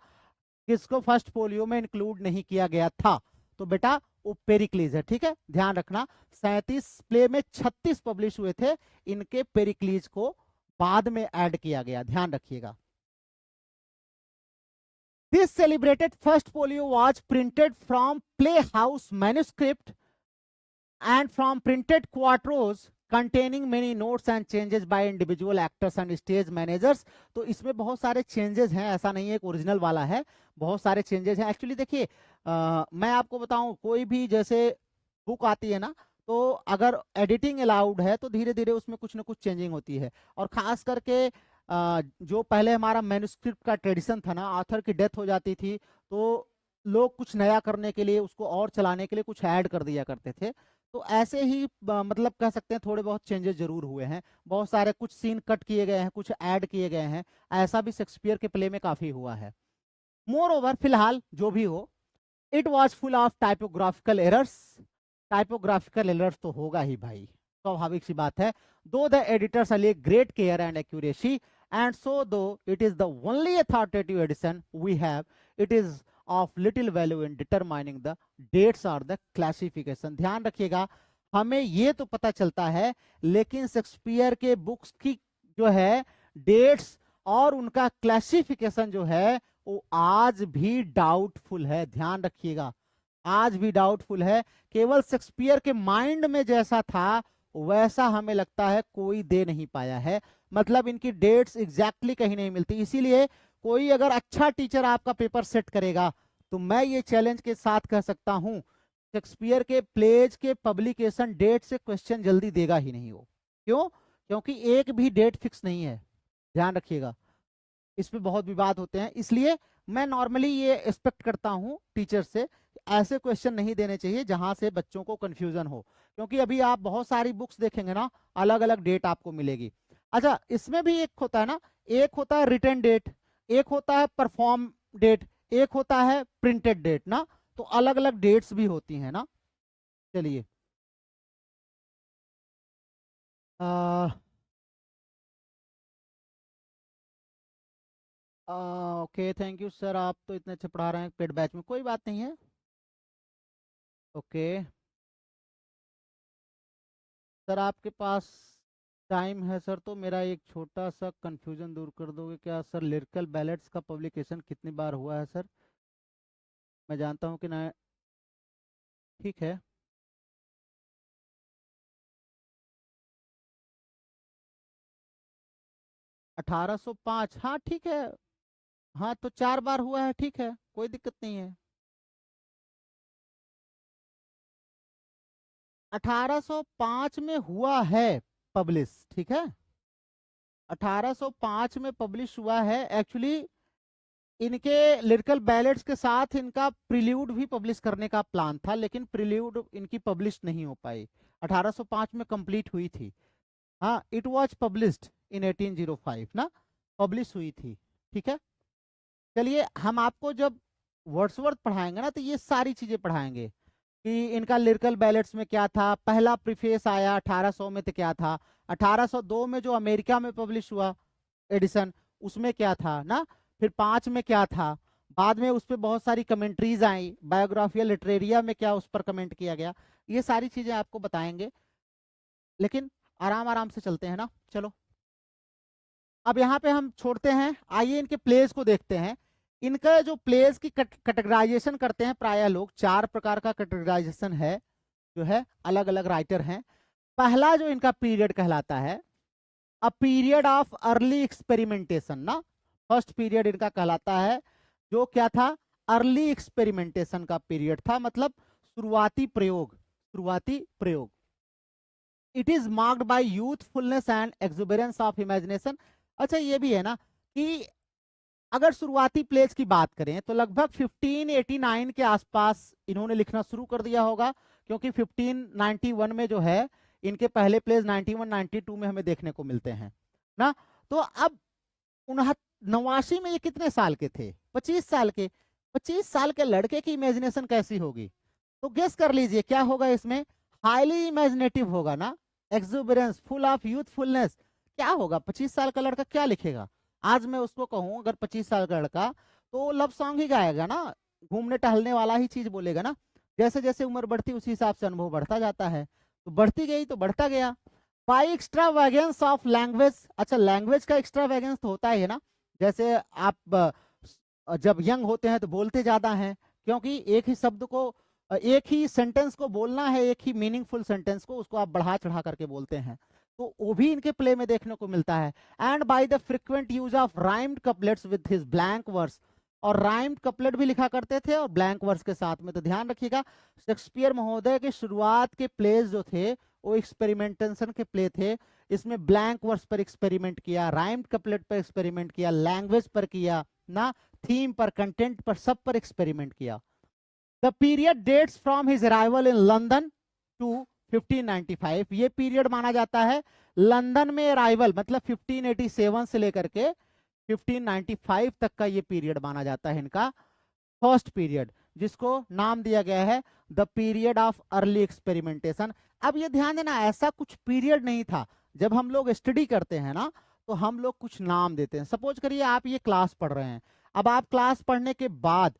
किसको फर्स्ट फोलियो में इंक्लूड नहीं किया गया था? तो बेटा वो पेरिक्लीज है, ठीक है, ध्यान रखना। 37 प्ले में 36 पब्लिश हुए थे, इनके पेरिक्लीज को बाद में ऐड किया गया, ध्यान रखिएगा। This celebrated first folio was printed from Playhouse manuscript and from printed quartos containing many notes and changes by individual actors and stage managers। तो इसमें बहुत सारे चेंजेस हैं, ऐसा नहीं है कि ओरिजिनल वाला है, बहुत सारे चेंजेस हैं। एक्चुअली देखिए, मैं आपको बताऊं, कोई भी जैसे बुक आती है ना, तो अगर एडिटिंग अलाउड है तो धीरे धीरे उसमें कुछ ना कुछ चेंजिंग होती है। और खास करके जो पहले हमारा मैन्युस्क्रिप्ट का ट्रेडिशन था ना, ऑथर की डेथ हो जाती थी तो लोग कुछ नया करने के लिए, उसको और चलाने के लिए कुछ ऐड कर दिया करते थे। तो ऐसे ही मतलब कह सकते हैं थोड़े बहुत चेंजेस जरूर हुए हैं। बहुत सारे कुछ सीन कट किए गए हैं, कुछ ऐड किए गए हैं। ऐसा भी शेक्सपियर के प्ले में काफी हुआ है। मोर ओवर, फिलहाल जो भी हो, it was full of typographical errors. Typographical errors तो होगा ही भाई, स्वाभाविक सी बात है। दो द एडिटर्स अले great care and accuracy, and so though it is the only authoritative edition we have, it is of little value in determining the dates or the classification। ध्यान रखिएगा, हमें ये तो पता चलता है, लेकिन शेक्सपियर के बुक्स की जो है डेट्स और उनका क्लासिफिकेशन जो है वो आज भी डाउटफुल है। ध्यान रखिएगा, आज भी डाउटफुल है। केवल शेक्सपियर के माइंड में जैसा था वैसा हमें लगता है कोई दे नहीं पाया है। मतलब इनकी डेट्स एग्जैक्टली कहीं नहीं मिलती। इसीलिए कोई अगर अच्छा टीचर आपका पेपर सेट करेगा तो मैं ये चैलेंज के साथ कह सकता हूं, शेक्सपियर के प्लेज के पब्लिकेशन डेट से क्वेश्चन जल्दी देगा ही नहीं वो। क्यों? क्योंकि एक भी डेट फिक्स नहीं है, ध्यान रखिएगा, इस पे बहुत विवाद होते हैं। इसलिए मैं नॉर्मली ये एक्सपेक्ट करता हूँ टीचर से, ऐसे क्वेश्चन नहीं देने चाहिए जहां से बच्चों को कंफ्यूजन हो, क्योंकि अभी आप बहुत सारी बुक्स देखेंगे ना, अलग अलग डेट आपको मिलेगी। अच्छा, इसमें भी एक होता है ना, एक होता है रिटन डेट, एक होता है परफॉर्म डेट, एक होता है प्रिंटेड डेट ना, तो अलग अलग डेट्स भी होती हैं ना। चलिए, ओके, थैंक यू सर, आप तो इतने अच्छे पढ़ा रहे हैं पेड बैच में, कोई बात नहीं है। ओके सर, आपके पास टाइम है सर, तो मेरा एक छोटा सा कंफ्यूजन दूर कर दोगे क्या सर? लिरिकल बैलेट्स का पब्लिकेशन कितनी बार हुआ है सर? मैं जानता हूँ कि ना, ठीक है। 1805, हाँ ठीक है, हाँ तो 4 बार हुआ है, ठीक है, कोई दिक्कत नहीं है। 1805 में हुआ है पब्लिश, ठीक है, 1805 में पब्लिश हुआ है। एक्चुअली इनके लिरिकल बैलेट्स के साथ इनका प्रिल्यूड भी पब्लिश करने का प्लान था, लेकिन प्रिल्यूड इनकी पब्लिश नहीं हो पाई, 1805 में कंप्लीट हुई थी। हाँ, इट वाज पब्लिश्ड इन 1805 ना, पब्लिश हुई थी, ठीक है। चलिए, हम आपको जब वर्ड्सवर्थ पढ़ाएंगे ना, तो ये सारी चीजें पढ़ाएंगे कि इनका लिरिकल बैलेट्स में क्या था, पहला प्रीफेस आया 1800 में तो क्या था, 1802 में जो अमेरिका में पब्लिश हुआ एडिशन, उसमें क्या था ना, फिर 5 में क्या था, बाद में उस पर बहुत सारी कमेंट्रीज आई, बायोग्राफिया लिटरेरिया में क्या उस पर कमेंट किया गया, ये सारी चीजें आपको बताएंगे, लेकिन आराम आराम से चलते हैं ना। चलो, अब यहाँ पे हम छोड़ते हैं, आइए इनके प्लेस को देखते हैं। इनका जो प्लेस की कैटेगराइजेशन करते हैं प्राय लोग, 4 प्रकार का कैटेगराइजेशन है, जो है अलग अलग राइटर हैं। पहला जो इनका पीरियड कहलाता है, a period of early experimentation ना, फर्स्ट पीरियड इनका कहलाता है, जो क्या था, अर्ली एक्सपेरिमेंटेशन का पीरियड था, मतलब शुरुआती प्रयोग, शुरुआती प्रयोग। It is marked by youthfulness and exuberance of imagination. अच्छा, ये भी है ना कि अगर शुरुआती प्लेस की बात करें तो लगभग 1589 के आसपास इन्होंने लिखना शुरू कर दिया होगा, क्योंकि 1591 में जो है इनके पहले प्लेस 91 92 में हमें देखने को मिलते हैं ना। तो अब 89 में ये कितने साल के थे? 25 साल के। 25 साल के लड़के की इमेजिनेशन कैसी होगी? तो गेस कर लीजिए क्या होगा इसमें? हाईली इमेजिनेटिव होगा ना, एक्सुबरेंस, फुल ऑफ यूथफुलनेस। क्या होगा? 25 साल का लड़का क्या लिखेगा? आज मैं उसको कहूं अगर 25 साल का लड़का, तो लव सॉन्ग ही गाएगा ना, घूमने टहलने वाला ही चीज बोलेगा ना। जैसे जैसे उम्र बढ़ती उसी हिसाब से अनुभव बढ़ता जाता है, तो बढ़ती गई तो बढ़ता गया। By extravagance of language. अच्छा, लैंग्वेज का एक्स्ट्रावेगेंस तो होता ही है ना, जैसे आप जब यंग होते हैं तो बोलते ज्यादा हैं, क्योंकि एक ही शब्द को, एक ही सेंटेंस को बोलना है, एक ही मीनिंगफुल सेंटेंस को, उसको आप बढ़ा चढ़ा करके बोलते हैं, तो वो भी इनके प्ले में देखने को मिलता है। And by the frequent use of rhymed couplets with his blank verse, और राइम्ड कपलेट भी लिखा करते थे और ब्लैंक वर्स के साथ में। तो ध्यान रखिएगा, शेक्सपियर महोदय के शुरुआत के प्लेस जो थे वो एक्सपेरिमेंटेशन के प्ले थे। इसमें ब्लैंक वर्स पर एक्सपेरिमेंट किया, राइम्ड कपलेट पर एक्सपेरिमेंट किया, लैंग्वेज पर किया ना, थीम पर, कंटेंट पर, सब पर एक्सपेरिमेंट किया। The period dates from his arrival in London to 1595। ये पीरियड माना जाता है लंदन में अराइवल, मतलब 1587 से लेकर के 1595 तक का ये पीरियड माना जाता है इनका फर्स्ट पीरियड, जिसको नाम दिया गया है the period of early experimentation. अब ये ध्यान देना, ऐसा कुछ पीरियड नहीं था। जब हम लोग स्टडी करते हैं ना, तो हम लोग कुछ नाम देते हैं। सपोज करिए आप ये क्लास पढ़ रहे हैं, अब आप क्लास पढ़ने के बाद,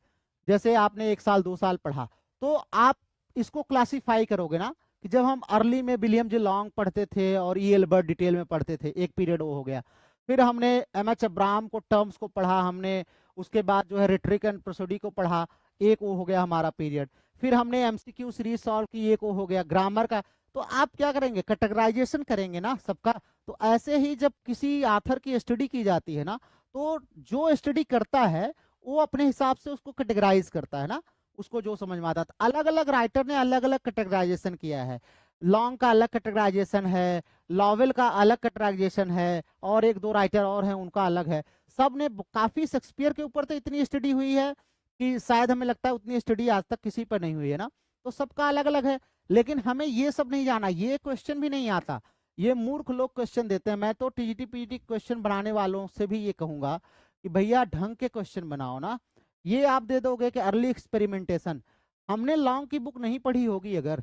जैसे आपने 1 साल 2 साल पढ़ा, तो आप इसको क्लासिफाई करोगे ना, कि जब हम अर्ली में विलियम जे लॉन्ग पढ़ते थे और ई एल्बर्ट डिटेल में पढ़ते थे, एक पीरियड वो हो गया। फिर हमने एम एच अब्राहम को, टर्म्स को पढ़ा हमने, उसके बाद जो है रेट्रिक एंड प्रोसोडी को पढ़ा, एक वो हो गया हमारा पीरियड। फिर हमने एमसीक्यू सीरीज सॉल्व की, एक वो हो गया ग्रामर का। तो आप क्या करेंगे? कैटेगराइजेशन करेंगे ना सबका। तो ऐसे ही जब किसी आथर की स्टडी की जाती है ना, तो जो स्टडी करता है वो अपने हिसाब से उसको कैटेगराइज करता है ना, उसको जो समझ में आता है। अलग अलग राइटर ने अलग अलग कैटेगराइजेशन किया है। लॉन्ग का अलग कैटेगराइजेशन है, लॉवेल का अलग कैटेगराइजेशन है, और एक दो राइटर और हैं उनका अलग है। सब ने काफी शेक्सपियर के ऊपर तो इतनी स्टडी हुई है कि शायद हमें लगता है उतनी स्टडी आज तक किसी पर नहीं हुई है ना, तो सबका अलग अलग है। लेकिन हमें ये सब नहीं जाना, ये क्वेश्चन भी नहीं आता, ये मूर्ख लोग क्वेश्चन देते हैं। मैं तो टीजीटी पीजीटी क्वेश्चन बनाने वालों से भी ये कहूंगा कि भैया ढंग के क्वेश्चन बनाओ ना। ये आप दे दोगे कि अर्ली एक्सपेरिमेंटेशन, हमने लॉन्ग की बुक नहीं पढ़ी होगी अगर,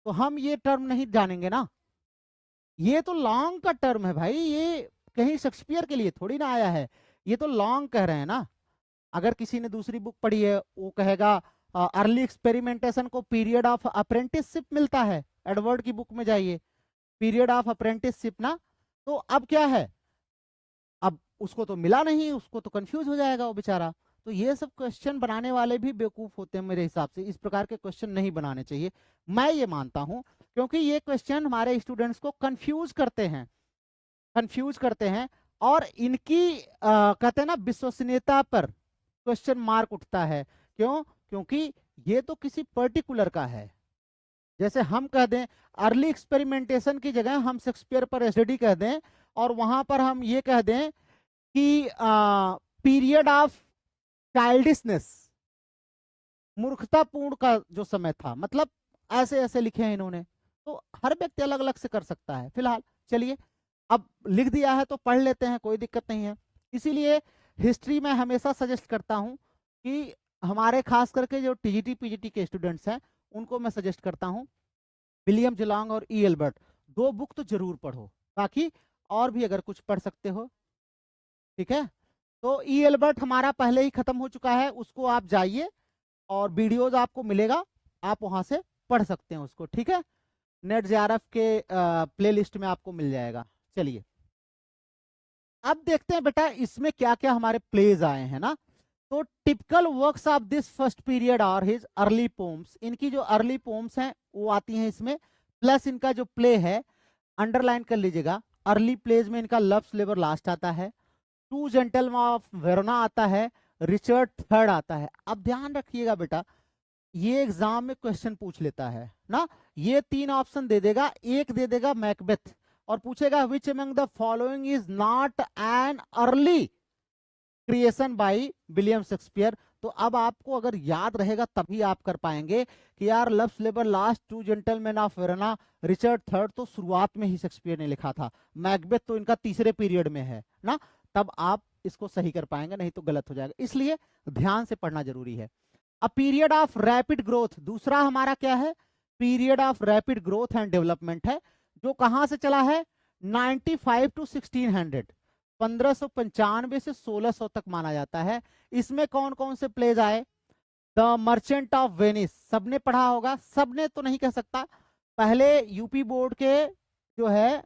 तो हम ये टर्म नहीं जानेंगे ना। ये तो लॉन्ग का टर्म है भाई, ये कहीं शेक्सपियर के लिए थोड़ी ना आया है, ये तो लॉन्ग कह रहे हैं ना। अगर किसी ने दूसरी बुक पढ़ी है वो कहेगा अर्ली एक्सपेरिमेंटेशन को पीरियड ऑफ अप्रेंटिसशिप मिलता है, एडवर्ड की बुक में जाइए, पीरियड ऑफ अप्रेंटिसशिप ना। तो अब क्या है, अब उसको तो मिला नहीं, उसको तो कंफ्यूज हो जाएगा वो बेचारा। तो ये सब क्वेश्चन बनाने वाले भी बेवकूफ होते हैं मेरे हिसाब से, इस प्रकार के क्वेश्चन नहीं बनाने चाहिए, मैं ये मानता हूं, क्योंकि ये क्वेश्चन हमारे स्टूडेंट्स को कंफ्यूज करते हैं, कंफ्यूज करते हैं। और इनकी कहते हैं ना विश्वसनीयता पर क्वेश्चन मार्क उठता है। क्यों? क्योंकि ये तो किसी पर्टिकुलर का है। जैसे हम कह दें अर्ली एक्सपेरिमेंटेशन की जगह हम शेक्सपियर पर स्टडी कह दें, और वहां पर हम ये कह दें कि पीरियड ऑफ चाइल्डिशनेस, मूर्खतापूर्ण का जो समय था, मतलब ऐसे ऐसे लिखे हैं इन्होंने। तो हर व्यक्ति अलग अलग से कर सकता है। फिलहाल चलिए, अब लिख दिया है तो पढ़ लेते हैं, कोई दिक्कत नहीं है। इसीलिए हिस्ट्री में हमेशा सजेस्ट करता हूं कि हमारे खास करके जो टीजीटी पीजीटी के स्टूडेंट्स हैं उनको मैं सजेस्ट करता हूं विलियम जुलांग और ई एल्बर्ट, दो बुक तो जरूर पढ़ो, बाकी और भी अगर कुछ पढ़ सकते हो ठीक है। तो ई एल्बर्ट हमारा पहले ही खत्म हो चुका है, उसको आप जाइए और वीडियोज आपको मिलेगा, आप वहां से पढ़ सकते हैं उसको, ठीक है। नेट जेआरएफ के प्लेलिस्ट में आपको मिल जाएगा। चलिए अब देखते हैं बेटा इसमें क्या क्या हमारे प्लेज आए हैं ना। तो typical works of this first period are his early poems, इनकी जो अर्ली पोम्स हैं वो आती हैं इसमें, प्लस इनका जो प्ले है अंडरलाइन कर लीजिएगा। अर्ली प्लेज में इनका लव्स लेबर लास्ट आता है, टू जेंटलमैन ऑफ वेरोना आता है, रिचर्ड थर्ड आता है। अब ध्यान रखिएगा बेटा, ये एग्जाम में क्वेश्चन पूछ लेता है ना, ये तीन ऑप्शन दे देगा, एक दे देगा मैकबेथ और पूछेगा विच among the following is not an early creation by William Shakespeare. तो अब आपको अगर याद रहेगा तभी आप कर पाएंगे कि यार love's labour lost, two gentleman of Verona, Richard third तो शुरुआत में ही शेक्सपियर ने लिखा था, मैकबेथ तो इनका तीसरे पीरियड में है ना, तब आप इसको सही कर पाएंगे, नहीं तो गलत हो जाएगा, इसलिए ध्यान से पढ़ना जरूरी है। A period of rapid growth, दूसरा हमारा क्या है, period of rapid growth and development है, जो कहां से चला है 95 टू 1600, 1595 से 1600 तक माना जाता है। इसमें कौन कौन से प्लेज आए, द मर्चेंट ऑफ वेनिस, सबने पढ़ा होगा, सबने तो नहीं कह सकता, पहले यूपी बोर्ड के जो है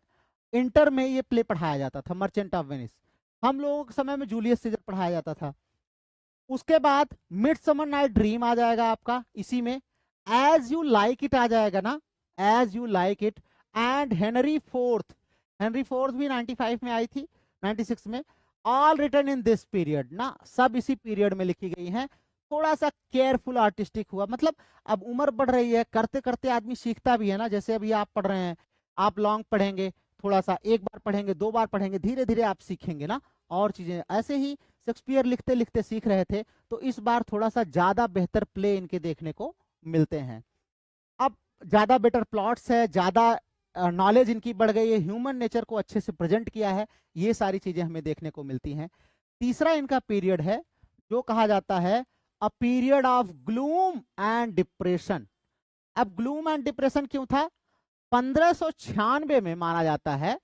इंटर में ये प्ले पढ़ाया जाता था, मर्चेंट ऑफ वेनिस, हम लोगों के समय में जूलियस सीजर पढ़ाया जाता था। उसके बाद मिडसमर नाइट ड्रीम आ जाएगा आपका इसी में, एज यू लाइक इट आ जाएगा ना, as you like it, and Henry fourth, Henry fourth भी 95 में आई थी, 96 में, all written in this period ना, सब इसी पीरियड में लिखी गई हैं। थोड़ा सा केयरफुल आर्टिस्टिक हुआ, मतलब अब उम्र बढ़ रही है, करते करते आदमी सीखता भी है ना, जैसे अभी आप पढ़ रहे हैं, आप लॉन्ग पढ़ेंगे, थोड़ा सा एक बार पढ़ेंगे, दो बार पढ़ेंगे, धीरे धीरे आप सीखेंगे ना और चीजें। ऐसे ही शेक्सपियर लिखते लिखते सीख रहे थे, तो इस बार थोड़ा सा ज्यादा बेहतर प्ले इनके देखने को मिलते हैं। अब ज्यादा बेटर प्लॉट्स है, ज्यादा नॉलेज इनकी बढ़ गई है, ह्यूमन नेचर को अच्छे से प्रेजेंट किया है, ये सारी चीजें हमें देखने को मिलती हैं। तीसरा इनका पीरियड है जो कहा जाता है a period of gloom and depression. अब ग्लूम एंड डिप्रेशन क्यों था, 1596 में माना जाता है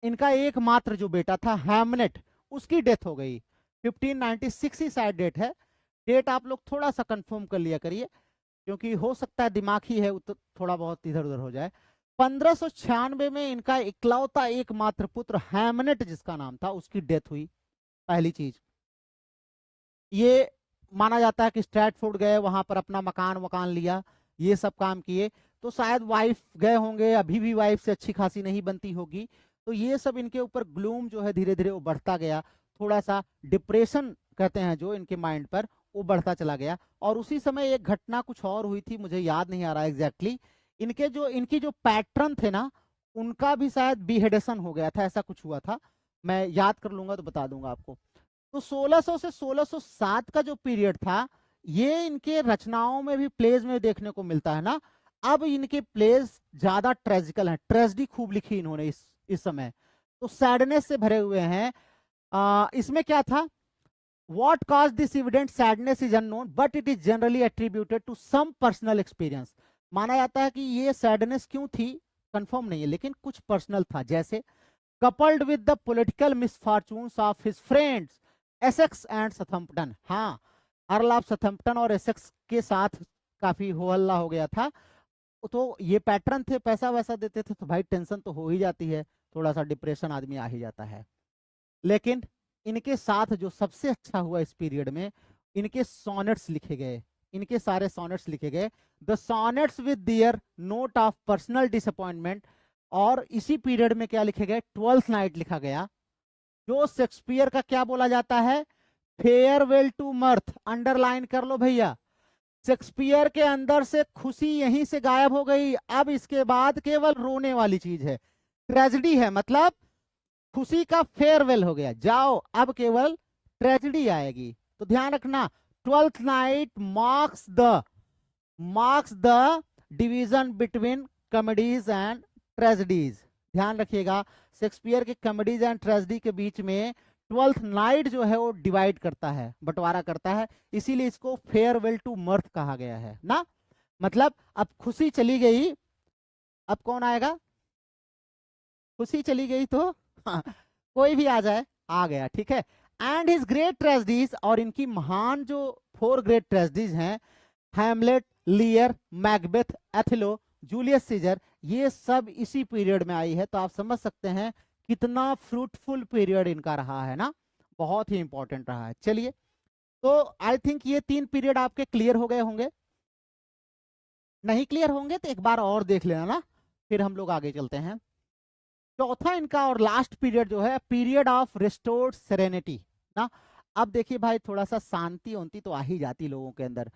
इनका एकमात्र जो बेटा था हैमलेट, उसकी डेथ हो गई, 1596 ही शायद डेट है, डेट आप लोग थोड़ा सा कंफर्म कर लिया करिए क्योंकि हो सकता है दिमाग ही है तो थोड़ा बहुत इधर उधर हो जाए। 1596 में इनका इकलौता एकमात्र पुत्र हैमलेट जिसका नाम था उसकी डेथ हुई। पहली चीज ये माना जाता है कि स्ट्रैटफोर्ड गए, वहां पर अपना मकान लिया, ये सब काम किए, तो शायद वाइफ गए होंगे, अभी भी वाइफ से अच्छी खासी नहीं बनती होगी, तो ये सब इनके ऊपर ग्लूम जो है धीरे धीरे वो बढ़ता गया, थोड़ा सा डिप्रेशन कहते हैं जो इनके माइंड पर वो बढ़ता चला गया। और उसी समय एक घटना कुछ और हुई थी, मुझे याद नहीं आ रहा एग्जैक्टली। इनकी जो पैटर्न थे ना, उनका भी शायद बिहेडेशन हो गया था, ऐसा कुछ हुआ था। मैं याद कर लूंगा तो बता दूंगा आपको। तो 1600 से 1607 का जो पीरियड था, ये इनके रचनाओं में भी, प्लेज में देखने को मिलता है ना। अब इनके प्लेज ज्यादा ट्रेजिकल हैं, ट्रेजेडी खूब लिखी इन्होंने इस समय, तो सैडनेस से भरे हुए हैं। इसमें क्या था, What caused this evident sadness is unknown, but it is generally attributed to some personal experience. माना जाता है कि ये सैडनेस क्यों थी, कंफर्म नहीं है, लेकिन कुछ पर्सनल था। जैसे coupled with the political misfortunes of his friends Essex and Southampton. हाँ, अर्ल ऑफ सथम्पटन और एसेक्स के साथ काफी हो हल्ला हो गया था, तो ये पैटर्न थे, पैसा वैसा देते थे, तो भाई टेंशन तो हो ही जाती है, थोड़ा सा डिप्रेशन आदमी आ ही जाता है। लेकिन इनके साथ जो सबसे अच्छा हुआ इस पीरियड में, इनके सोनेट्स लिखे गए, इनके सारे सोनेट्स लिखे गए, the sonnets with their note of personal disappointment. और इसी पीरियड में क्या लिखे गए, ट्वेल्थ नाइट लिखा गया, जो शेक्सपियर का क्या बोला जाता है, फेयरवेल टू मर्थ। अंडरलाइन कर लो भैया, शेक्सपियर के अंदर से खुशी यहीं से गायब हो गई, अब इसके बाद केवल रोने वाली चीज है, ट्रेजेडी है, मतलब खुशी का फेयरवेल हो गया, जाओ अब केवल ट्रेजेडी आएगी। तो ध्यान रखना, twelfth night marks the division between comedies and tragedies. ध्यान रखिएगा, शेक्सपियर के कॉमेडीज एंड ट्रेजेडी के बीच में ट्वेल्थ नाइट जो है वो डिवाइड करता है, बंटवारा करता है, इसीलिए इसको फेयरवेल टू मर्थ कहा गया है ना। मतलब अब खुशी चली गई, अब कौन आएगा, खुशी चली गई तो कोई भी आ जाए, आ गया, ठीक है। एंड हिज ग्रेट ट्रेजेडीज, और इनकी महान जो 4 ग्रेट ट्रेजेडीज हैं, Hamlet, Lear, Macbeth, Othello, Julius Caesar, ये सब इसी पीरियड में आई है। तो आप समझ सकते हैं कितना फ्रूटफुल पीरियड इनका रहा है ना, बहुत ही इंपॉर्टेंट रहा है। चलिए, तो आई थिंक ये 3 पीरियड आपके क्लियर हो गए होंगे, नहीं क्लियर होंगे तो एक बार और देख लेना ना, फिर हम लोग आगे चलते हैं। चौथा इनका और लास्ट पीरियड जो है, पीरियड ऑफ रिस्टोर्ड सेरेनिटी ना। अब देखिए भाई, थोड़ा सा शांति होती तो आ ही जाती लोगों के अंदर,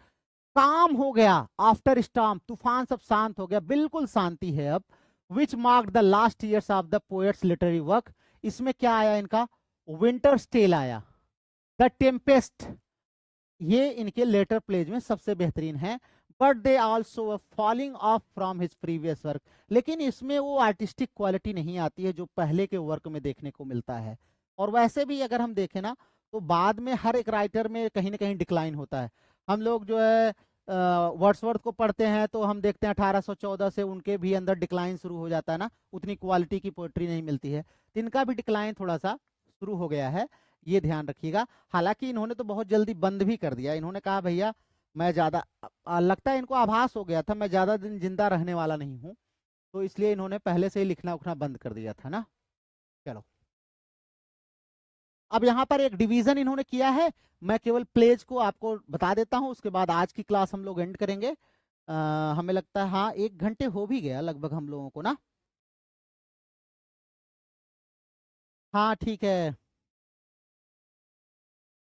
काम हो गया, आफ्टर स्टॉर्म, तूफान सब शांत हो गया, बिल्कुल शांति है अब। Which mark the last years of the poets literary work. इसमें क्या आया इनका, विंटर्स टेल आया, द टेम्पेस्ट, ये इनके लेटर प्लेज में सबसे बेहतरीन है। But they also falling of from his previous work, लेकिन इसमें वो आर्टिस्टिक क्वालिटी नहीं आती है जो पहले के वर्क में देखने को मिलता है। और वैसे भी अगर हम देखें ना, तो बाद में हर एक राइटर में कहीं ना कहीं डिक्लाइन होता है। हम लोग जो है वर्ड्सवर्थ को पढ़ते हैं तो हम देखते हैं 1814 से उनके भी अंदर डिक्लाइन शुरू हो जाता है ना, उतनी क्वालिटी की पोएट्री नहीं मिलती है, तो इनका भी डिक्लाइन थोड़ा सा शुरू हो गया है, ये ध्यान रखिएगा। हालांकि इन्होंने तो बहुत जल्दी बंद भी कर दिया, इन्होंने कहा भैया मैं ज्यादा, लगता है इनको आभास हो गया था मैं ज्यादा दिन जिंदा रहने वाला नहीं हूं, तो इसलिए इन्होंने पहले से ही लिखना उखना बंद कर दिया था ना। चलो, अब यहाँ पर एक डिवीजन इन्होंने किया है, मैं केवल प्लेज को आपको बता देता हूँ, उसके बाद आज की क्लास हम लोग एंड करेंगे। हमें लगता है हाँ 1 घंटे हो भी गया लगभग हम लोगों को ना। हाँ ठीक है,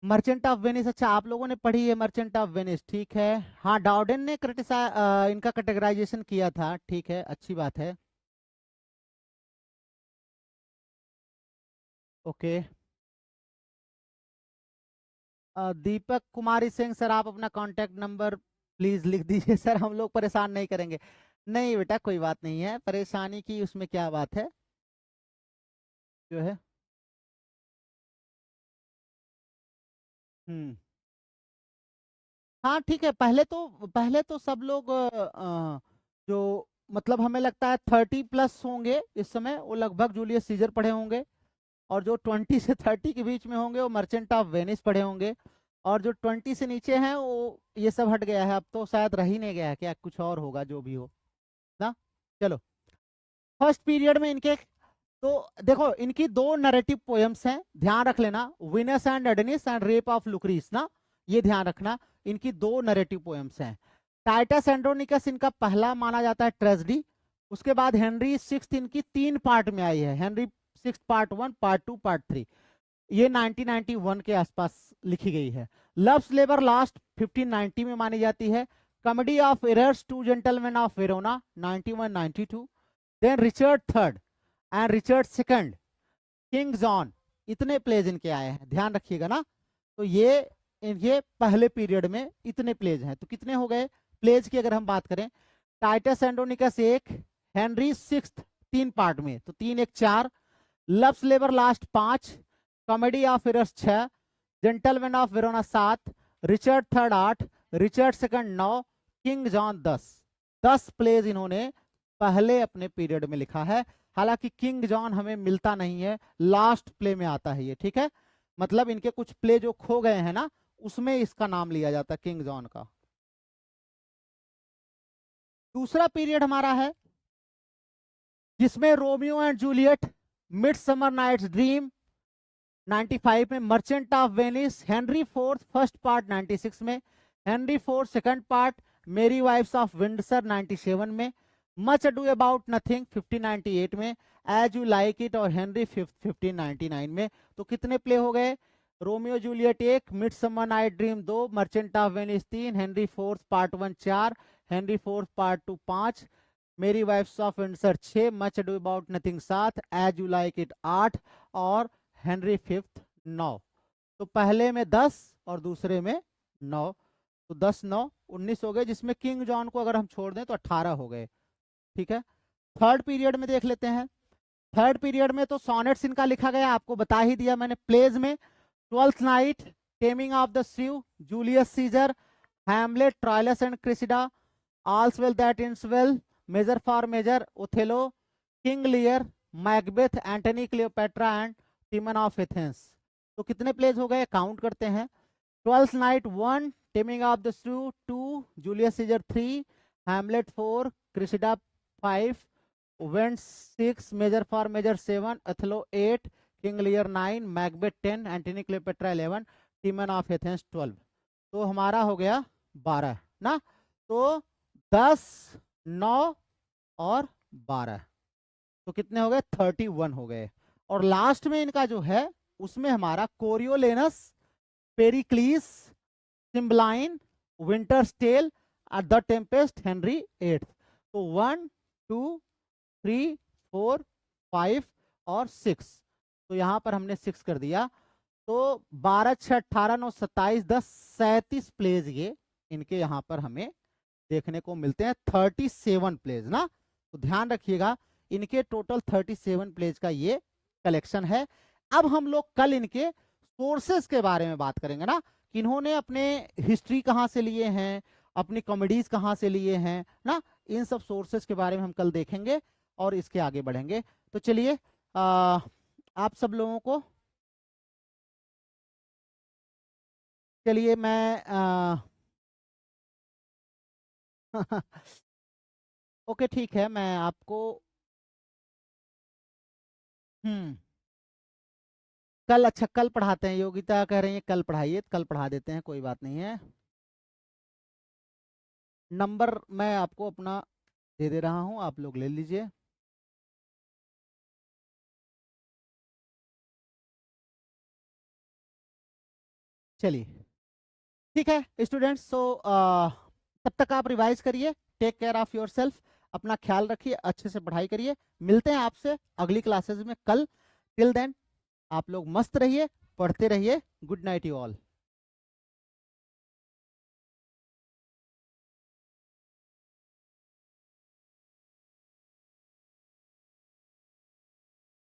मर्चेंट ऑफ वेनिस, अच्छा आप लोगों ने पढ़ी है मर्चेंट ऑफ वेनिस, ठीक है। हाँ, डाउडेन ने इनका कैटेगराइजेशन किया था, ठीक है, अच्छी बात है, ओके। दीपक कुमारी सिंह सर, आप अपना कांटेक्ट नंबर प्लीज लिख दीजिए सर, हम लोग परेशान नहीं करेंगे। नहीं बेटा कोई बात नहीं है, परेशानी की उसमें क्या बात है, जो है। हम्म, हाँ ठीक है, पहले तो सब लोग जो मतलब हमें लगता है 30 प्लस होंगे इस समय, वो लगभग जूलियस सीजर पढ़े होंगे, और जो 20 से 30 के बीच में होंगे वो मर्चेंट ऑफ वेनिस पढ़े होंगे, और जो 20 से नीचे हैं वो ये सब हट गया है, अब तो शायद रह ही नहीं गया है, क्या कुछ और होगा जो भी हो ना। चलो, फर्स्ट पीरियड में इनके, तो देखो इनकी 2 नरेटिव पोएम्स हैं, ध्यान रख लेना, Venus and Adonis and rape of Lucrece ना, ये ध्यान रखना, इनकी 2 नरेटिव पोएम्स हैं। टाइटस एंड्रोनिकस इनका पहला माना जाता है ट्रेजेडी, उसके बाद हेनरी 6 इनकी 3 पार्ट में आई है, हेनरी 6 पार्ट 1, पार्ट 2, पार्ट 3। ये 1991 के आसपास लिखी गई है। लव्स लेबर लास्ट 1590 में मानी जाती है। Comedy of errors, two gentleman of Verona 9192। Then Richard third and Richard second, King John, इतने प्लेज इनके आए हैं, ध्यान रखिएगा ना। तो ये पहले पीरियड में इतने प्लेज हैं। तो कितने हो गए प्लेज की अगर हम बात करें? टाइटस एंड्रोनिकस 1, हेनरी 6 3 पार्ट में, तो 3 1 4। Love's labour lost 5, comedy of errors 6, gentlemen of Verona 7, Richard third 8, Richard second 9, King John 10। 10 plays इन्होंने पहले अपने पीरियड में लिखा है। हालांकि किंग जॉन हमें मिलता नहीं है, लास्ट प्ले में आता है ये, ठीक है। मतलब इनके कुछ प्ले जो खो गए हैं ना, उसमें इसका नाम लिया जाता है किंग जॉन का। दूसरा पीरियड हमारा है जिसमें Romeo and Juliet, midsummer night's dream 95 में, merchant of Venice, Henry fourth first part 96 में, Henry fourth second part, merry wives of Windsor 97 में, मच अडू अबाउट नथिंग 1598 में, एज यू लाइक इट और हेनरी फिफ्थ 1599 में। तो कितने play हो गए? Romeo Juliet 1, midsummer night dream 2, merchant of Venice 3, Henry fourth part 1 4, Henry fourth part 2 5, merry wives of Windsor 6, much ado about nothing 7, as you like it 8 और Henry fifth 9। तो पहले में 10 और दूसरे में 9, तो 10 9 19 हो गए, जिसमें किंग जॉन को अगर हम छोड़ दें तो 18 हो गए, ठीक है। थर्ड पीरियड में देख लेते हैं। थर्ड पीरियड में तो सोनेट्स इनका लिखा गया, आपको बता ही दिया मैंने। प्लेज में Twelfth Night, Taming of the Shrew, Julius Caesar, Hamlet, Troilus and Cressida, All's Well That Ends Well, Measure for Measure, Othello, King Lear, Macbeth, Antony Cleopatra and Timon of Athens. तो कितने plays हो गए count करते हैं। Twelfth Night 1, Taming of the Shrew 2, Julius Caesar 3, Hamlet 4, Cressida 5, went 6, Measure for Measure 7, Othello 8, King Lear 9, Macbeth 10, Antony Cleopatra 11, टीमन of Athens 12। तो हमारा हो गया 12 ना। तो 10 9 और 12, तो कितने हो गए? 31 हो गए। और लास्ट में इनका जो है उसमें हमारा Coriolanus, Pericles, Cymbeline, Winter's Tale, The Tempest, Henry 8। तो 1 2 3 4 5 और 6, तो यहां पर हमने 6 कर दिया। तो 12 6 18 9 27 10 37 प्लेज ये इनके यहाँ पर हमें देखने को मिलते हैं। 37 प्लेज ना, तो ध्यान रखिएगा इनके टोटल 37 प्लेज का ये कलेक्शन है। अब हम लोग कल इनके सोर्सेस के बारे में बात करेंगे ना, कि इन्होंने अपने हिस्ट्री कहाँ से लिए हैं, अपनी कॉमेडीज कहाँ से लिए हैं ना, इन सब सोर्सेस के बारे में हम कल देखेंगे और इसके आगे बढ़ेंगे। तो चलिए आप सब लोगों को, चलिए मैं ओके ठीक है, मैं आपको कल, अच्छा कल पढ़ाते हैं। योगिता कह रही है कल पढ़ाइए, कल पढ़ा देते हैं, कोई बात नहीं है। नंबर मैं आपको अपना दे दे रहा हूं, आप लोग ले लीजिए। चलिए ठीक है स्टूडेंट्स, सो तब तक आप रिवाइज करिए, टेक केयर ऑफ योरसेल्फ, अपना ख्याल रखिए, अच्छे से पढ़ाई करिए। मिलते हैं आपसे अगली क्लासेस में कल। टिल देन आप लोग मस्त रहिए, पढ़ते रहिए। Good night you all.